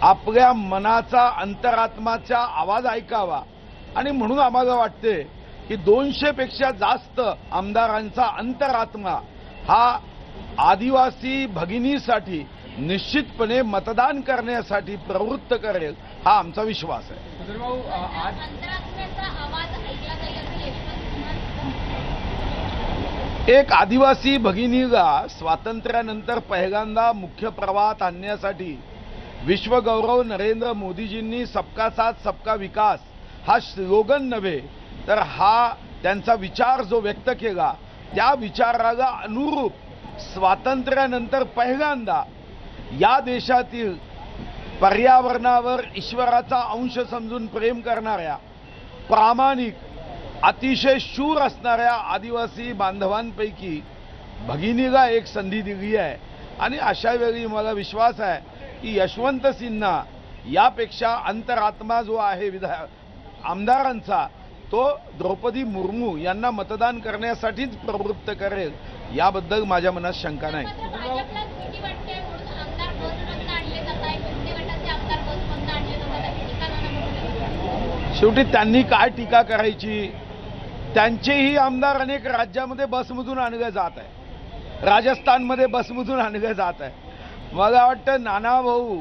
आपल्या मनाचा अंतरात्माचा आवाज ऐकावा. आणि म्हणून आम्हाला वाटते की 200 पेक्षा जास्त आमदारांचा अंतरात्मा हा आदिवासी भगिनीसाठी निश्चितपणे मतदान करण्यासाठी प्रवृत्त करेल हा आमचा विश्वास आहे. एक आदिवासी भगिनीला स्वातंत्र्यानंतर पहिल्यांदा मुख्य प्रवाहात आणण्यासाठी विश्वगौरव नरेंद्र मोदीजींनी सबका साथ सबका विकास हा स्लोगन नव्हे तर हा त्यांचा विचार जो व्यक्त केला त्या विचाराला अनुरूप स्वातंत्र्यानंतर पहिल्यांदा या देशातील पर्यावरणावर ईश्वराचा अंश समजून प्रेम करणाऱ्या प्रामाणिक अतिशय शूर असणाऱ्या आदिवासी बांधवांपैकी भगिनीला एक संधी दिली आहे. आणि अशा वेळी मला विश्वास आहे की यशवंत सिन्हा यापेक्षा अंतरात्मा जो आहे आमदारांचा तो द्रौपदी मुर्मू यांना मतदान करण्यासाठीच प्रवृत्त करेल याबद्दल माझ्या मनात शंका नाही. शेवटी त्यांनी काय टीका करायची. त्यांचेही आमदार अनेक राज्यामध्ये बसमधून आणले जात आहे. राजस्थानमध्ये बसमधून आणले जात आहे. मला वाटतं नाना भाऊ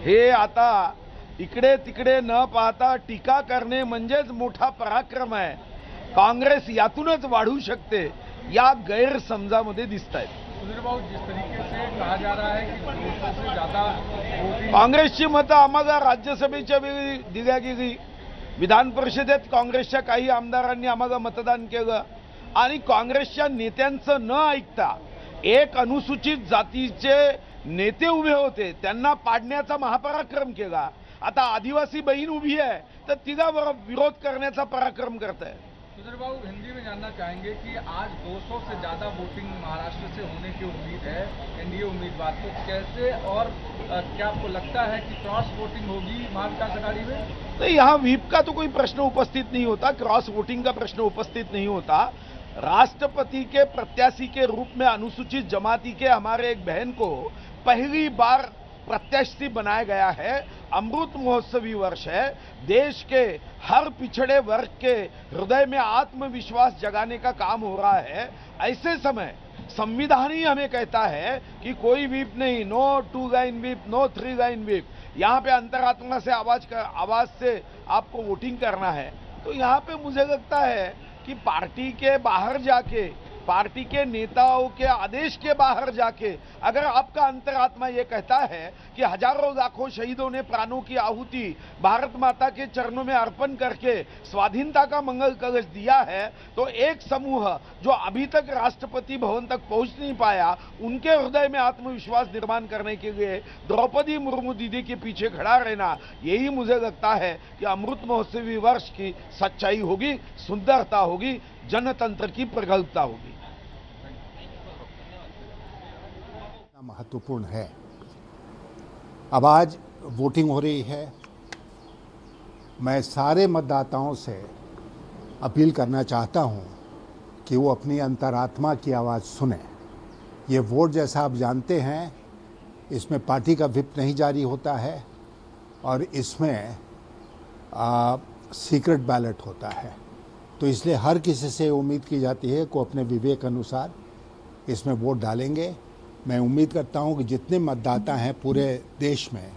हे आता इकडे तिकडे न पाहता टीका करणे म्हणजेच मोठा पराक्रम आहे. काँग्रेस यातूनच वाढू शकते या गैरसमजामध्ये दिसत आहेत. काँग्रेसची मतं आम्हाला राज्यसभेच्या वेळी दिल्या गेली. विधान परिषदेत काँग्रेसच्या काही आमदारांनी आम्हाला मतदान केलं आणि काँग्रेसच्या नेत्यांचं न ऐकता एक अनुसूचित जातीचे नेते उभे होते त्यांना पाडण्याचा महापराक्रम केला. आता आदिवासी बहीण उभी आहे तर तिला विरोध करण्याचा पराक्रम करताय. सुधीर बाबू, हिंदी में जानना चाहेंगे कि आज 200 से ज्यादा वोटिंग महाराष्ट्र से होने की उम्मीद है एनडीए उम्मीदवार को, कैसे और क्या आपको लगता है कि क्रॉस वोटिंग होगी महाविकास अघाड़ी में? नहीं, यहाँ व्हीप का तो कोई प्रश्न उपस्थित नहीं होता, क्रॉस वोटिंग का प्रश्न उपस्थित नहीं होता। राष्ट्रपति के प्रत्याशी के रूप में अनुसूचित जमाती के हमारे एक बहन को पहली बार प्रत्याशी बनाया गया है। अमृत महोत्सवी वर्ष है, देश के हर पिछड़े वर्ग के हृदय में आत्मविश्वास जगाने का काम हो रहा है। ऐसे समय संविधान ही हमें कहता है कि कोई व्हीप नहीं, no 2 line whip, no 3 line whip. यहाँ पे अंतरात्मा से आवाज से आपको वोटिंग करना है। तो यहाँ पे मुझे लगता है कि पार्टी के बाहर जाके, पार्टी के नेताओं के आदेश के बाहर जाके अगर आपका अंतरात्मा ये कहता है कि हजारों लाखों शहीदों ने प्राणों की आहुति भारत माता के चरणों में अर्पण करके स्वाधीनता का मंगल कलश दिया है, तो एक समूह जो अभी तक राष्ट्रपति भवन तक पहुंच नहीं पाया, उनके हृदय में आत्मविश्वास निर्माण करने के लिए द्रौपदी मुर्मू दीदी के पीछे खड़ा रहना, यही मुझे लगता है कि अमृत महोत्सवी वर्ष की सच्चाई होगी, सुंदरता होगी, जनतंत्र की प्रगल्भता होगी। महत्वपूर्ण है। अब आज वोटिंग हो रही है। मैं सारे मतदाताओं से अपील करना चाहता हूं कि वो अपनी अंतरात्मा की आवाज़ सुने। ये वोट, जैसा आप जानते हैं, इसमें पार्टी का व्हिप नहीं जारी होता है और इसमें सीक्रेट बैलेट होता है। तो इसलिए हर किसी से उम्मीद की जाती है कि अपने विवेक अनुसार इसमें वोट डालेंगे। मैं उम्मीद करता हूं कि जितने मतदाता हैं पूरे देश में,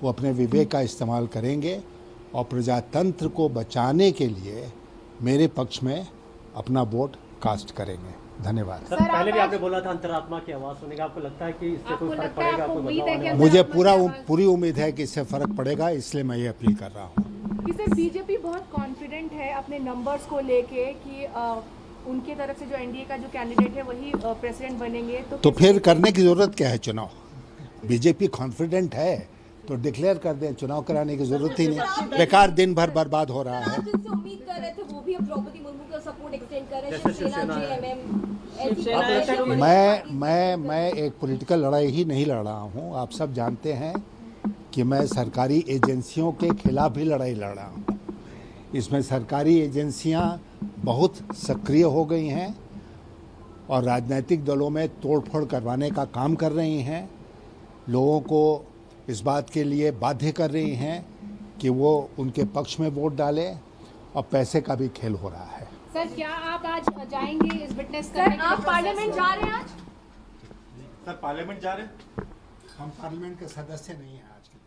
वो अपने विवेक का इस्तेमाल करेंगे और प्रजातंत्र को बचाने के लिए मेरे पक्ष में अपना वोट कास्ट करेंगे। धन्यवाद। सर, पहले भी आपने बोला था अंतरात्मा की आवाज़ सुनेगा, आपको लगता है कि इससे कोई फर्क पड़ेगा? मुझे पूरी उम्मीद है कि इससे फर्क पड़ेगा, इसलिए मैं ये अपील कर रहा हूँ। सर, बीजेपी बहुत कॉन्फिडेंट है अपने नंबर्स को लेके कि उनकी तरफ से जो एनडीए का जो कैंडिडेट है वही प्रेसिडेंट बनेंगे, तो फिर करने की जरूरत क्या है चुनाव? बीजेपी कॉन्फिडेंट है तो डिक्लेयर कर दें, चुनाव कराने की जरूरत ही नहीं। बेकार दिन भर बर्बाद हो रहा है। जिनसे उम्मीद कर रहे थे वो भी अब द्रौपदी मुर्मू का सपोर्ट एक्सटेंड कर रहे हैं। मैं एक पॉलिटिकल लड़ाई ही नहीं लड़ रहा हूँ। आप सब जानते हैं कि मैं सरकारी एजेंसियों के खिलाफ भी लड़ाई लड़ रहा हूँ। इसमें सरकारी एजेंसियां बहुत सक्रिय हो गई हैं और राजनीतिक दलों में तोड़फोड़ करवाने का काम कर रही हैं। लोगों को इस बात के लिए बाध्य कर रही हैं कि वो उनके पक्ष में वोट डालें और पैसे का भी खेल हो रहा है। सर, क्या आप आज जाएंगे इस विटनेस करने? सर, आप पार्लियामेंट जा रहे हैं आज? सर, पार्लियामेंट जा रहे हैं? हम पार्लियामेंट के सदस्य नहीं हैं आज के दिन।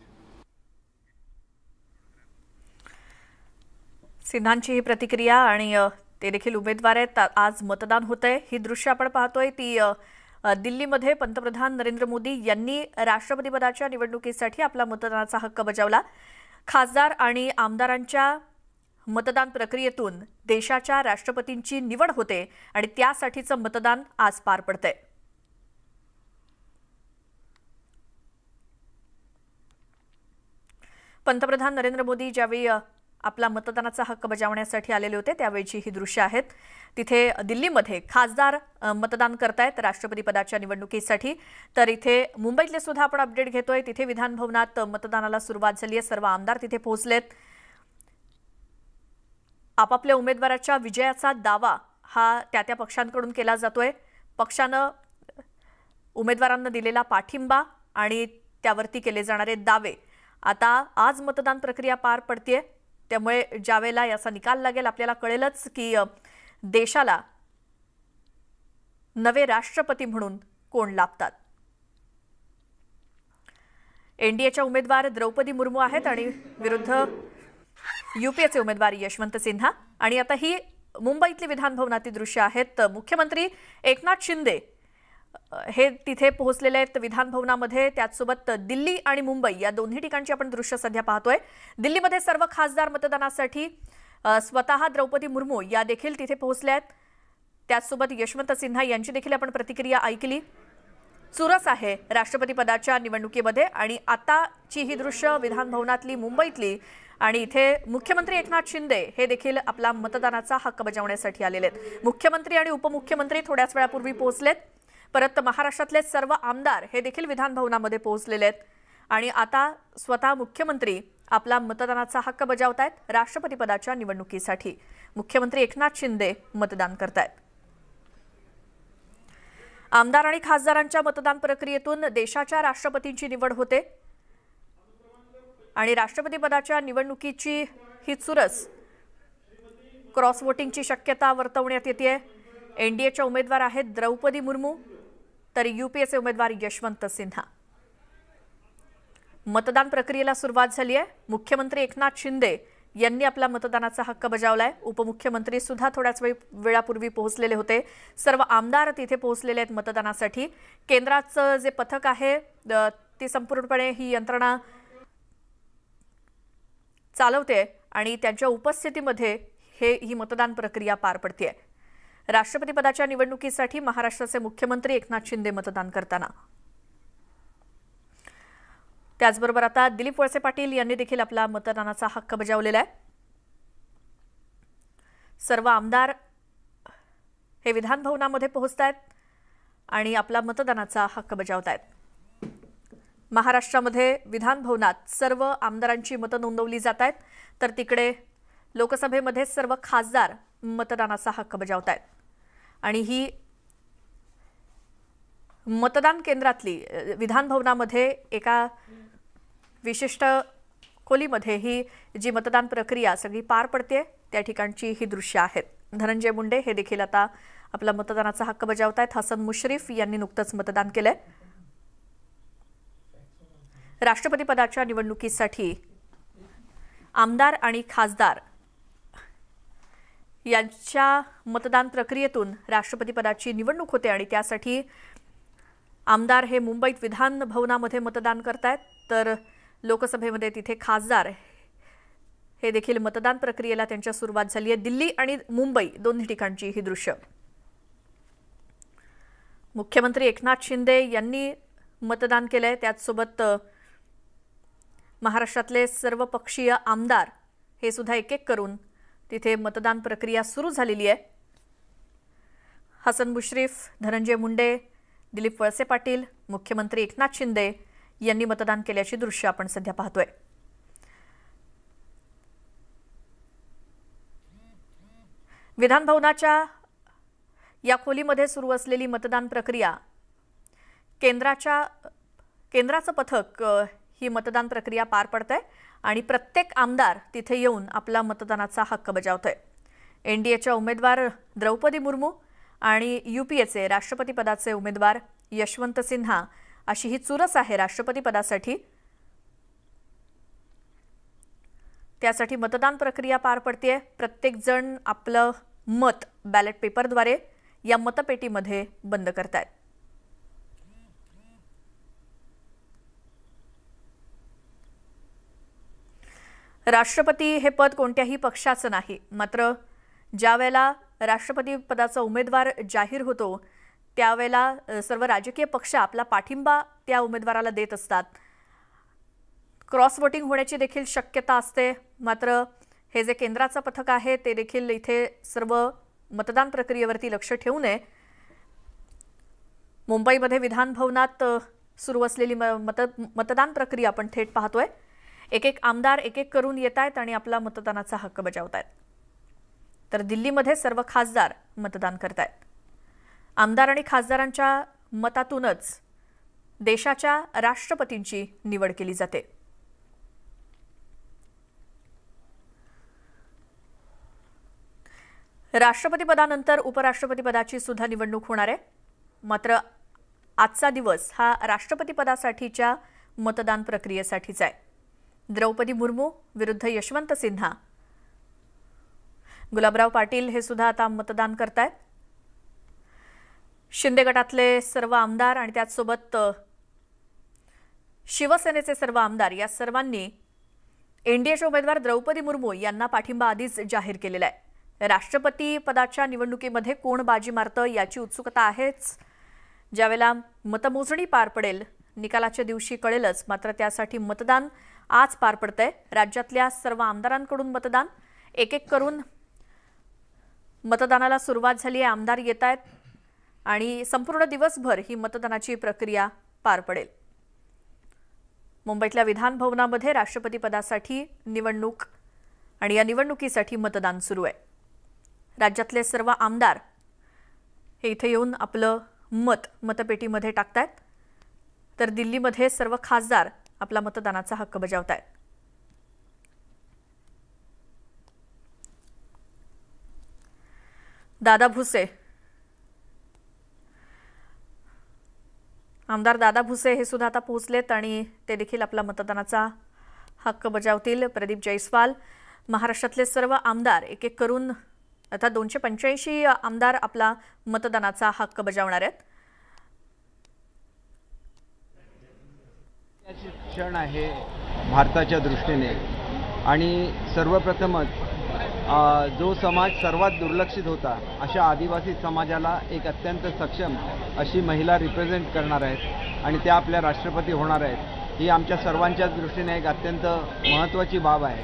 सिन्हांची ही प्रतिक्रिया आणि ते देखील उमेदवार आहेत। आज मतदान होतंय। ही दृश्य आपण पाहतोय ती दिल्लीमध्ये पंतप्रधान नरेंद्र मोदी यांनी राष्ट्रपतीपदाच्या निवडणुकीसाठी आपला मतदानाचा हक्क बजावला। खासदार आणि आमदारांच्या मतदान प्रक्रियेतून देशाच्या राष्ट्रपतींची निवड होते आणि त्यासाठीचं मतदान आज पार पडतंय। पंतप्रधान नरेंद्र मोदी ज्यावेळी आपला मतदानाचा हक्क बजावण्यासाठी आलेले होते त्यावेळीची ही दृश्य आहेत। तिथे दिल्लीमध्ये खासदार मतदान करतायत राष्ट्रपती पदाच्या निवडणुकीसाठी। तर इथे मुंबईतले सुद्धा आपण अपडेट घेतोय। तिथे विधान भवनात मतदानाला सुरुवात झाली आहे। सर्व आमदार तिथे पोहोचलेत। आपापल्या उमेदवाराच्या विजयाचा दावा हा त्या पक्षांकडून केला जातोय। पक्षानं उमेदवारांना दिलेला पाठिंबा आणि त्यावरती केले जाणारे दावे। आता आज मतदान प्रक्रिया पार पडतेय, त्यामुळे ज्यावेळेला याचा निकाल लागेल आपल्याला कळेलच की देशाला नवे राष्ट्रपती म्हणून कोण लाभतात। एनडीएच्या उमेदवार द्रौपदी मुर्मू आहेत आणि विरुद्ध यूपीएचे उमेदवार यशवंत सिन्हा। आणि आता ही मुंबईतली विधान भवनातील दृश्य आहेत। मुख्यमंत्री एकनाथ शिंदे हे तिथे पोहोचलेले आहेत विधान भवनामध्ये। त्याचसोबत दिल्ली आणि मुंबई या दोन्ही ठिकाणची आपण दृश्य सध्या पाहतोय। दिल्लीमध्ये सर्व खासदार मतदानासाठी स्वतः द्रौपदी मुर्मू या देखील तिथे पोहोचल्या आहेत। त्याचसोबत यशवंत सिन्हा यांची देखील आपण प्रतिक्रिया ऐकली। चुरस आहे राष्ट्रपती पदाच्या निवडणुकीमध्ये आणि आताची ही दृश्य विधान भवनातली मुंबईतली आणि इथे मुख्यमंत्री एकनाथ शिंदे हे देखील आपला मतदानाचा हक्क बजावण्यासाठी आलेले आहेत। मुख्यमंत्री आणि उपमुख्यमंत्री थोड्याच वेळापूर्वी पोहोचलेत। परत महाराष्ट्रातले सर्व आमदार हे देखील विधान भवनामध्ये पोहोचलेले आहेत आणि आता स्वतः मुख्यमंत्री आपला मतदानाचा हक्क बजावतायत। राष्ट्रपती पदाच्या निवडणुकीसाठी मुख्यमंत्री एकनाथ शिंदे मतदान करतायत। आमदार आणि खासदारांच्या मतदान प्रक्रियेतून देशाच्या राष्ट्रपतींची निवड होते आणि राष्ट्रपती पदाच्या निवडणुकीची ही चुरस क्रॉस वोटिंगची शक्यता वर्तवण्यात येते। एनडीएच्या उमेदवार आहेत द्रौपदी मुर्मू तर यूपीएचे उमेदवार यशवंत सिन्हा। मतदान प्रक्रियेला सुरुवात झाली आहे। मुख्यमंत्री एकनाथ शिंदे यांनी आपला मतदानाचा हक्क बजावलाय। उपमुख्यमंत्री सुद्धा थोड्याच वेळापूर्वी पोहोचलेले होते। सर्व आमदार तिथे पोहोचलेले आहेत मतदानासाठी। केंद्राचं जे पथक आहे ते संपूर्णपणे ही यंत्रणा चालवते आणि त्यांच्या उपस्थितीमध्ये ही मतदान प्रक्रिया पार पडते। राष्ट्रपती पदाच्या निवडणुकीसाठी महाराष्ट्राचे मुख्यमंत्री एकनाथ शिंदे मतदान करताना, त्याचबरोबर आता दिलीप वळसे पाटील यांनी देखील आपला मतदानाचा हक्क बजावलेला आहे। सर्व आमदार हे विधान भवनामध्ये पोहोचतायत आणि आपला मतदानाचा हक्क बजावतायत। महाराष्ट्रामध्ये विधान भवनात सर्व आमदारांची मतं नोंदवली जात आहेत तर तिकडे लोकसभेमध्ये सर्व खासदार मतदानाचा हक्क बजावतायत आणि ही मतदान केंद्रातली विधान भवनामध्ये एका विशिष्ट खोलीमध्ये ही जी मतदान प्रक्रिया सगळी पार पडते त्या ठिकाणची ही दृश्य आहेत। धनंजय मुंडे हे देखील आता आपला मतदानाचा हक्क बजावतायत। हसन मुश्रीफ यांनी नुकतंच मतदान केलंय। राष्ट्रपती पदाच्या निवडणुकीसाठी आमदार आणि खासदार यांच्या मतदान प्रक्रियेतून राष्ट्रपती पदाची निवडणूक होते आणि त्यासाठी आमदार हे मुंबईत विधान भवनामध्ये मतदान करतायत तर लोकसभेमध्ये तिथे खासदार हे देखील मतदान प्रक्रियेला त्यांच्या सुरुवात झाली आहे। दिल्ली आणि मुंबई दोन्ही ठिकाणची ही दृश्य। मुख्यमंत्री एकनाथ शिंदे यांनी मतदान केलंय। त्याचसोबत महाराष्ट्रातले सर्व पक्षीय आमदार हे सुद्धा एक एक करून तिथे मतदान प्रक्रिया सुरू झालेली आहे। हसन मुश्रीफ, धनंजय मुंडे, दिलीप वळसे पाटील, मुख्यमंत्री एकनाथ शिंदे यांनी मतदान केल्याची दृश्य आपण सध्या पाहतोय। विधान भवनाच्या या खोलीमध्ये सुरू असलेली मतदान प्रक्रिया केंद्राचं पथक ही मतदान प्रक्रिया पार पडतंय आणि प्रत्येक आमदार तिथे येऊन आपला मतदानाचा हक्क बजावतोय। एनडीएच्या उमेदवार द्रौपदी मुर्मू आणि यूपीएचे राष्ट्रपती पदाचे उमेदवार यशवंत सिन्हा अशी ही चुरस आहे राष्ट्रपती पदासाठी। त्यासाठी मतदान प्रक्रिया पार पडते। प्रत्येक जण आपलं मत बॅलेट पेपरद्वारे या मतपेटीमध्ये बंद करतायत। राष्ट्रपती हे पद कोणत्याही पक्षाचं नाही, मात्र ज्यावेळेला राष्ट्रपती पदाचा उमेदवार जाहीर होतो त्यावेळेला सर्व राजकीय पक्ष आपला पाठिंबा त्या उमेदवाराला देत असतात। क्रॉस वोटिंग होण्याची देखील शक्यता असते, मात्र हे जे केंद्राचं पथक आहे ते देखील इथे सर्व मतदान प्रक्रियेवरती लक्ष ठेवून आहे। मुंबईमध्ये विधान भवनात सुरू असलेली मतदान प्रक्रिया आपण थेट पाहतोय। एक एक आमदार एक एक करून येत आहेत आणि आपला मतदानाचा हक्क बजावत आहेत तर दिल्लीमध्ये सर्व खासदार मतदान करतायत। आमदार आणि खासदारांच्या मतातूनच देशाच्या राष्ट्रपतींची निवड केली जाते। राष्ट्रपती पदानंतर उपराष्ट्रपती पदाची सुद्धा निवडणूक होणार आहे, मात्र आजचा दिवस हा राष्ट्रपती पदासाठीच्या मतदान प्रक्रियेसाठीचा आहे। द्रौपदी मुर्मू विरुद्ध यशवंत सिन्हा, गुलाबराव पाटील हे सुद्धा आता मतदान करतायत। शिंदे गटातले सर्व आमदार आणि त्याचसोबत शिवसेनेचे सर्व आमदार या सर्वांनी एनडीएचे उमेदवार द्रौपदी मुर्मू यांना पाठिंबा आधीच जाहीर केलेला आहे। राष्ट्रपती पदाच्या निवडणुकीमध्ये कोण बाजी मारतं याची उत्सुकता आहेच। ज्यावेळेला मतमोजणी पार पडेल निकालाच्या दिवशी कळेलच, मात्र त्यासाठी मतदान आज पार पडतंय। राज्यातल्या सर्व आमदारांकडून मतदान एक एक करून मतदानाला सुरुवात झाली आहे। आमदार येत आहेत आणि संपूर्ण दिवसभर ही मतदानाची प्रक्रिया पार पडेल। मुंबईतल्या विधान भवनामध्ये राष्ट्रपती पदासाठी निवडणूक आणि या निवडणुकीसाठी मतदान सुरू आहे। राज्यातले सर्व आमदार हे इथे येऊन आपलं मत मतपेटीमध्ये टाकतायत, तर दिल्लीमध्ये सर्व खासदार आपला मतदानाचा हक्क बजावतायत। दादा भुसे, आमदार दादा भुसे हे सुद्धा आता पोहोचलेत आणि ते देखील आपला मतदानाचा हक्क बजावतील। प्रदीप जयस्वाल, महाराष्ट्रातले सर्व आमदार एक एक करून आता 285 आमदार आपला मतदानाचा हक्क बजावणार आहेत। क्षण आहे भारताच्या दृष्टीने आणि सर्वप्रथमच जो समाज सर्वात दुर्लक्षित होता अशा आदिवासी समाजाला एक अत्यंत सक्षम अशी महिला रिप्रेझेंट करणार आहेत आणि त्या आपल्या राष्ट्रपती होणार आहेत। ही आमच्या सर्वांच्या दृष्टीने एक अत्यंत महत्त्वाची बाब आहे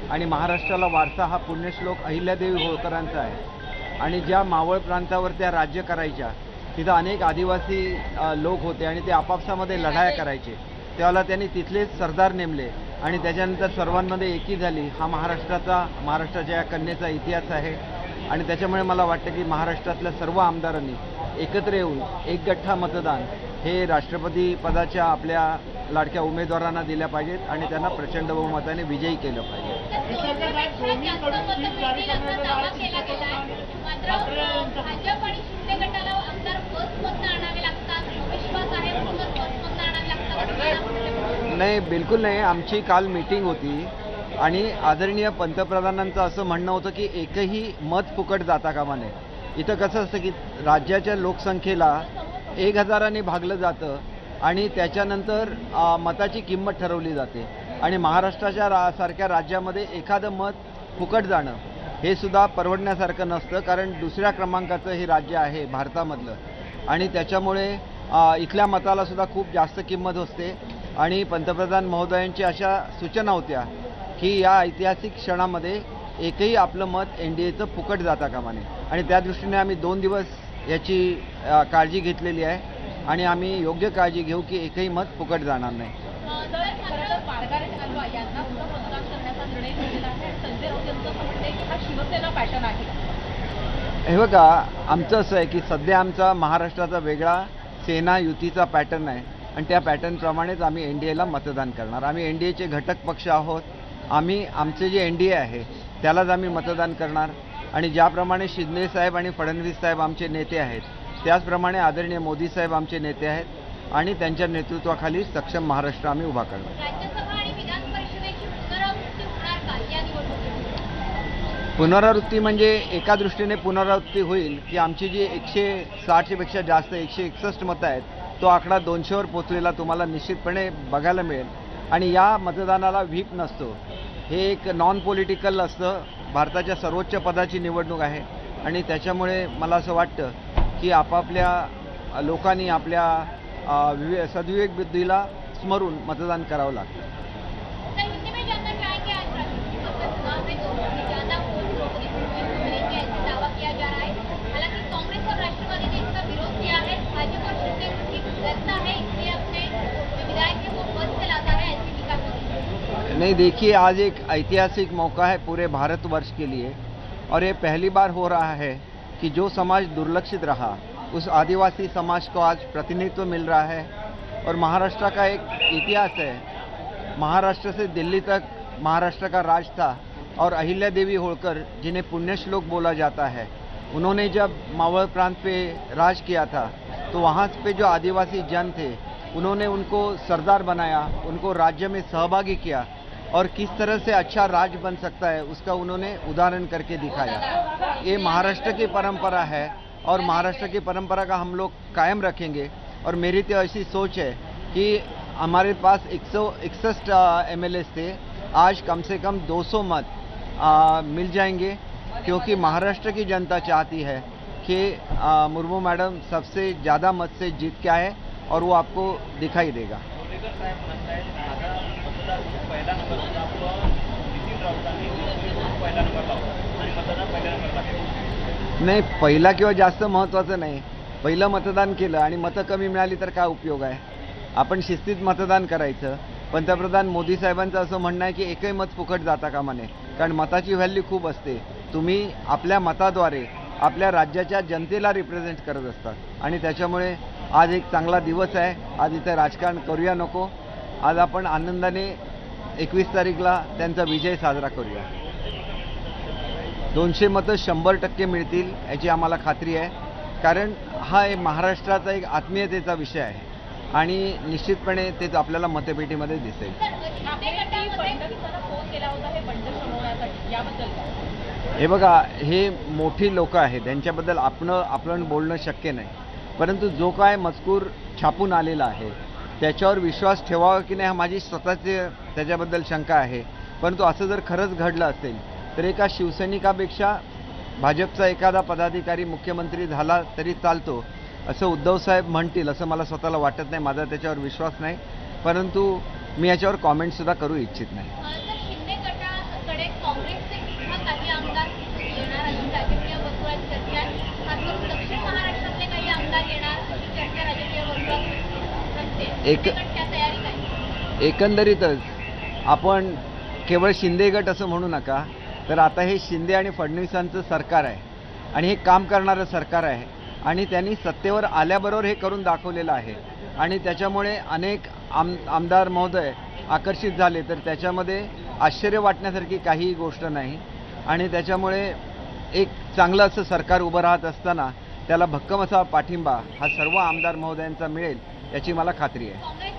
आणि महाराष्ट्राला वारसा हा पुण्यश्लोक अहिल्यादेवी होळकरांचा आहे आणि ज्या मावळ प्रांतावर त्या राज्य करायच्या तिथं अनेक आदिवासी लोक होते आणि ते आपापसामध्ये लढाया करायचे। त्यावेळेला त्यांनी तिथलेच सरदार नेमले आणि त्याच्यानंतर सर्वांमध्ये एकी झाली। हा महाराष्ट्राच्या या कन्येचा इतिहास आहे आणि त्याच्यामुळे मला वाटतं की महाराष्ट्रातल्या सर्व आमदारांनी एकत्र येऊन एक गठ्ठा मतदान हे राष्ट्रपती पदाच्या आपल्या लाडक्या उमेदवारांना दिल्या पाहिजेत आणि त्यांना प्रचंड बहुमताने विजयी केलं पाहिजे। नाही, बिलकुल नाही। आमची काल मीटिंग होती आणि आदरणीय पंतप्रधानांचं असं म्हणणं होतं की एकही मत फुकट जाता कामा नये। इथं कसं असतं की राज्याच्या लोकसंख्येला 1000ने भागलं जातं आणि त्याच्यानंतर मताची किंमत ठरवली जाते आणि महाराष्ट्राच्या सारख्या राज्यामध्ये एखादं मत फुकट जाणं हे सुद्धा परवडण्यासारखं नसतं, कारण दुसऱ्या क्रमांकाचं हे राज्य आहे भारतामधलं आणि त्याच्यामुळे इथल्या मताला सुद्धा खूप जास्त किंमत असते आणि पंतप्रधान महोदयांची अशा सूचना होत्या की या ऐतिहासिक क्षणामध्ये एकही आपलं मत एनडीएचं फुकट जाता कामा नये आणि त्या दृष्टीने आम्ही 2 दिवस याची काळजी घेतलेली आहे आणि आम्ही योग्य काळजी घेऊ की एकही मत फुकट जाणार नाही। हे बघा, आमचं असं आहे की सध्या आमचा महाराष्ट्राचा वेगळा सेना युतीचा पॅटर्न आहे आणि त्या पॅटर्नप्रमाणेच आम्ही एनडीएला मतदान करणार। आम्ही एनडीएचे घटक पक्ष आहोत, आम्ही आमचे जे एनडीए आहे त्यालाच आम्ही मतदान करणार आणि ज्याप्रमाणे शिंदे साहेब आणि फडणवीस साहेब आमचे नेते आहेत त्याचप्रमाणे आदरणीय मोदी साहेब आमचे नेते आहेत आणि त्यांच्या नेतृत्वाखाली सक्षम महाराष्ट्र आम्ही उभा करणार। पुनरावृत्ती म्हणजे एका दृष्टीने पुनरावृत्ती होईल की आमची जी 160 पेक्षा जास्त 161 मतं आहेत तो आकडा 200वर पोचलेला तुम्हाला निश्चितपणे बघायला मिळेल आणि या मतदानाला व्हीप नसतो, हे एक नॉन पॉलिटिकल असतं। भारताच्या सर्वोच्च पदाची निवडणूक आहे आणि त्याच्यामुळे मला असं वाटतं की आपापल्या लोकांनी आपल्या सद्विवेक बुद्धीला स्मरून मतदान करावं लागतं। नहीं, देखिए, आज एक ऐतिहासिक मौका है पूरे भारतवर्ष के लिए और ये पहली बार हो रहा है कि जो समाज दुर्लक्षित रहा उस आदिवासी समाज को आज प्रतिनिधित्व मिल रहा है और महाराष्ट्र का एक इतिहास है। महाराष्ट्र से दिल्ली तक महाराष्ट्र का राज था और अहिल्यादेवी होळकर जिन्हें पुण्यश्लोक बोला जाता है, उन्होंने जब मावळ प्रांत पे राज किया था तो वहाँ पे जो आदिवासी जन थे उन्होंने उनको सरदार बनाया, उनको राज्य में सहभागी किया और किस तरह से अच्छा राज्य बन सकता है उसका उन्होंने उदाहरण करके दिखाया। ये महाराष्ट्र की परंपरा है और महाराष्ट्र की परंपरा का हम लोग कायम रखेंगे और मेरी तो ऐसी सोच है कि हमारे पास 161 MLA थे, आज कम से कम 200 मत मिल जाएंगे क्योंकि महाराष्ट्र की जनता चाहती है कि मुर्मू मैडम सबसे ज़्यादा मत से जीत के आए और वो आपको दिखाई देगा। पहिला नंबर होता पण नितीन राऊतांनी पहिला नंबर लावला आणि मतदान पहिल्या नंबर लागले. नाही, पहिला किंवा जास्त महत्त्वाचं नाही. पहिलं मतदान केलं आणि मतं कमी मिळाली तर काय उपयोग आहे. आपण शिस्तीत मतदान करायचं. पंतप्रधान मोदी साहेबांचं असं म्हणणं आहे की एकही मत फुकट जाता कामा नये, कारण मताची व्हॅल्यू खूप असते. तुम्ही आपल्या मताद्वारे आपल्या राज्याच्या जनतेला रिप्रेझेंट करत असतात आणि त्याच्यामुळे आज एक चांगला दिवस आहे. आज इथे राजकारण करूया नको. आज आपण आनंदाने 21 तारीखला त्यांचा विजय साजरा करूया. 200 मतं 100% मिळतील याची आम्हाला खात्री आहे, कारण हा एक महाराष्ट्राचा एक आत्मीयतेचा विषय आहे आणि निश्चितपणे ते आपल्याला मतपेटीमध्ये दिसेल. हे बघा, हे मोठी लोक आहेत, त्यांच्याबद्दल आपण बोलणं शक्य नाही, परंतु जो काय मजकूर छापून आलेला आहे त्याच्यावर विश्वास ठेवावा की नाही हा माझी स्वतःची त्याच्याबद्दल शंका आहे. परंतु असं जर खरंच घडलं असेल तर एका शिवसैनिकापेक्षा भाजपचा एखादा पदाधिकारी मुख्यमंत्री झाला तरी चालतो असं उद्धव साहेब म्हणतील असं मला स्वतःला वाटत नाही. माझा त्याच्यावर विश्वास नाही, परंतु मी याच्यावर कॉमेंट सुद्धा करू इच्छित नाही. एकंदरीतच आपण केवळ शिंदे गट असं म्हणू नका, तर आता हे शिंदे आणि फडणवीसांचं सरकार आहे आणि हे काम करणारं सरकार आहे आणि त्यांनी सत्तेवर आल्याबरोबर हे करून दाखवलेलं आहे आणि त्याच्यामुळे अनेक आमदार महोदय आकर्षित झाले, तर त्याच्यामध्ये आश्चर्य वाटण्यासारखी काहीही गोष्ट नाही आणि त्याच्यामुळे एक चांगलं असं सरकार उभं राहत असताना त्याला भक्कम असा पाठिंबा हा सर्व आमदार महोदयांचा मिळेल याची मला खात्री आहे.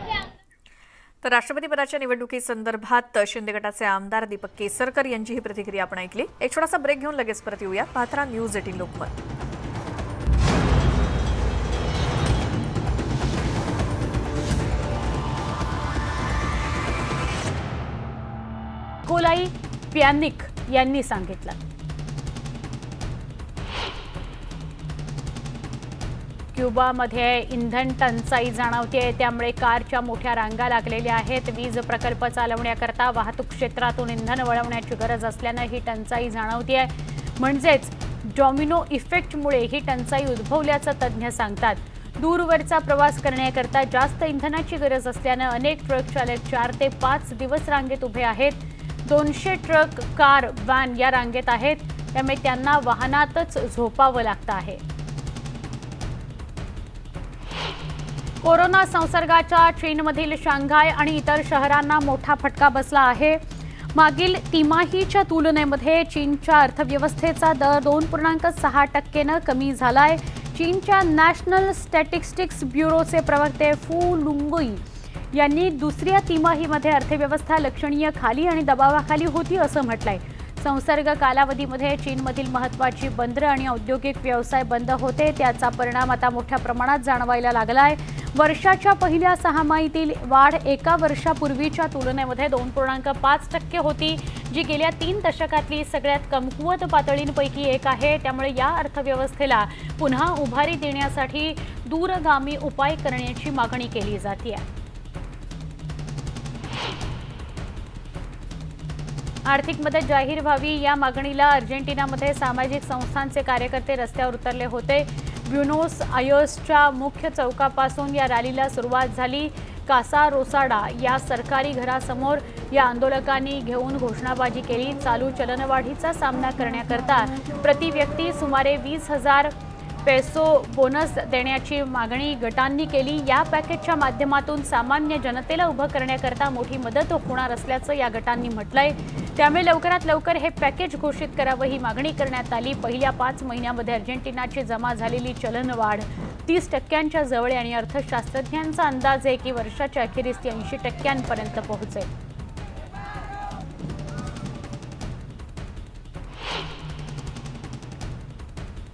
तर राष्ट्रपतीपदाच्या निवडणुकीसंदर्भात शिंदे गटाचे आमदार दीपक केसरकर यांची ही प्रतिक्रिया आपण ऐकली. एक छोटासा ब्रेक घेऊन लगेच परत येऊया. पाहत रहा न्यूज 18 लोकमत. निकोलाई प्यानिक यांनी सांगितलं. क्युबामध्ये इंधन टंचाई जाणवते, त्यामुळे कारच्या मोठ्या रांगा लागलेल्या आहेत. वीज प्रकल्प चालवण्याकरता वाहतूक क्षेत्रातून इंधन वळवण्याची गरज असल्यानं ही टंचाई जाणवते. म्हणजेच डॉमिनो इफेक्टमुळे ही टंचाई उद्भवल्याचं तज्ज्ञ सांगतात. दूरवरचा प्रवास करण्याकरता जास्त इंधनाची गरज असल्यानं अनेक ट्रक चालक 4 ते 5 दिवस रांगेत उभे आहेत. 200 ट्रक, कार, व्हॅन या रांगेत आहेत, त्यामुळे त्यांना वाहनातच झोपावं लागतं आहे. कोरोना संसर्गाच्या चीनमधील शांघाय आणि इतर शहरांना मोठा फटका बसला आहे. मागील तिमाहीच्या तुलनेमध्ये चीनच्या अर्थव्यवस्थेचा दर 2.6% कमी झालाय. चीनच्या नॅशनल स्टॅटिस्टिक्स ब्युरोचे प्रवक्ते फू लुंगुई यांनी दुसऱ्या तिमाहीमध्ये अर्थव्यवस्था लक्षणीय खाली आणि दबावाखाली होती असं म्हटलंय. संसर्ग कालावधीमध्ये चीनमधील महत्त्वाची बंदरं आणि औद्योगिक व्यवसाय बंद होते, त्याचा परिणाम आता मोठ्या प्रमाणात जाणवायला लागलाय. वर्षाच्या पहिल्या सहामाहीतील वाढ एका वर्षापूर्वीच्या तुलनेमध्ये 2.5% होती, जी गेल्या 3 दशकातली सगळ्यात कमकुवत पातळींपैकी एक आहे. त्यामुळे या अर्थव्यवस्थेला पुन्हा उभारी देण्यासाठी दूरगामी उपाय करण्याची मागणी केली जाते. आर्थिक मदत जाहीर व्हावी या मागणीला अर्जेंटिनामध्ये सामाजिक संस्थांचे कार्यकर्ते रस्त्यावर उतरले होते. ब्युनोस आयर्सच्या मुख्य चौकापासून या रॅलीला सुरुवात झाली. कासा रोसाडा या सरकारी घरासमोर या आंदोलकांनी घेऊन घोषणाबाजी केली. चालू चलनवाढीचा सामना करण्याकरता प्रति व्यक्ती सुमारे 20,000 पेसो बोनस देण्याची मागणी गटांनी केली. या पॅकेजच्या माध्यमातून सामान्य जनतेला उभं करण्याकरता मोठी मदत होणार असल्याचं या गटांनी म्हटलंय. त्यामुळे लवकरात लवकर हे पॅकेज घोषित करावं ही मागणी करण्यात आली. पहिल्या 5 महिन्यामध्ये अर्जेंटिनाची जमा झालेली चलनवाढ 30% जवळ आणि अर्थशास्त्रज्ञांचा अंदाज आहे की वर्षाच्या अखेरीस ती 80% पोहोचेल.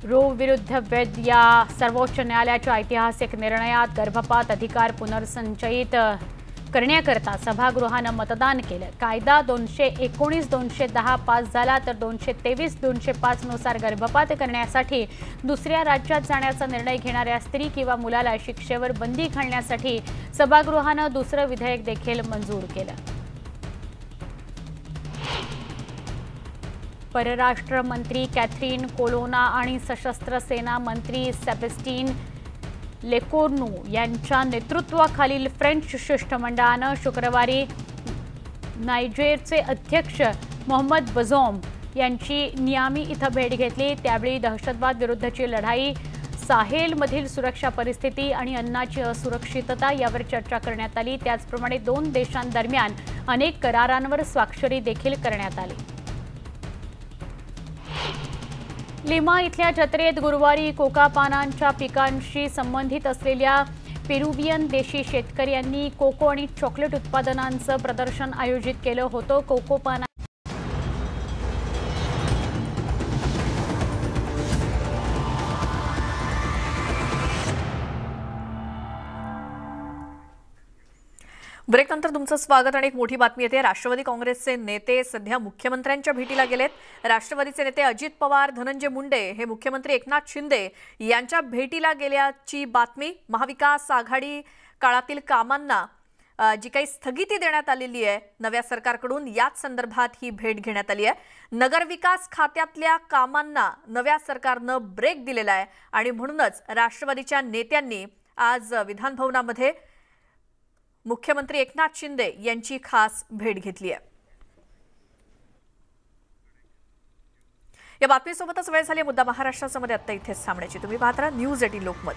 रो विरुद्ध वेद या सर्वोच्च न्यायालयाच्या ऐतिहासिक निर्णयात गर्भपात अधिकार पुनर्संचयित करण्याकरता सभागृहानं मतदान केलं. कायदा 219-210 पास झाला तर 223-205 नुसार गर्भपात करण्यासाठी दुसऱ्या राज्यात जाण्याचा निर्णय घेणाऱ्या स्त्री किंवा मुलाला शिक्षेवर बंदी घालण्यासाठी सभागृहानं दुसरं विधेयक देखील मंजूर केलं. परराष्ट्र मंत्री कॅथरीन कोलोना आणि सशस्त्र सेना मंत्री सेबॅस्टिन लेकोर्नू यांच्या नेतृत्वाखालील फ्रेंच शिष्टमंडळानं शुक्रवारी नायजेरचे अध्यक्ष मोहम्मद बझौम यांची नियामी इथं भेट घेतली। त्यावेळी दहशतवाद विरुद्धची लढाई, साहेलमधील सुरक्षा परिस्थिती आणि अन्नाची असुरक्षितता यावर चर्चा करण्यात आली। त्याचप्रमाणे दोन देशांदरम्यान अनेक करारांवर स्वाक्षरी देखील करण्यात आली। लिमा इथल्या जत्रेत गुरुवारी कोका पानांच्या पिकांशी संबंधित असलेल्या पेरुवियन देशी शेतकऱ्यांनी कोको आणि चॉकलेट उत्पादनांचं प्रदर्शन आयोजित केलं होतं। कोको पाना ब्रेकनंतर तुमचं स्वागत आणि एक मोठी बातमी येते। राष्ट्रवादी काँग्रेसचे नेते सध्या मुख्यमंत्र्यांच्या भेटीला गेलेत। राष्ट्रवादीचे नेते अजित पवार, धनंजय मुंडे हे मुख्यमंत्री एकनाथ शिंदे यांच्या भेटीला गेल्याची बातमी। महाविकास आघाडी काळातील कामांना जी काही स्थगिती देण्यात आलेली आहे नव्या सरकारकडून, याच संदर्भात ही भेट घेण्यात आली आहे। नगरविकास खात्यातल्या कामांना नव्या सरकारनं ब्रेक दिलेला आहे आणि म्हणूनच राष्ट्रवादीच्या नेत्यांनी आज विधानभवनामध्ये मुख्यमंत्री एकनाथ शिंदे यांची खास भेट घेतली आहे। या बातमीसोबतच वेळ झाली मुद्दा महाराष्ट्रासमोर आता इथेच थांबण्याची। तुम्ही पाहत राहा न्यूज 18 लोकमत।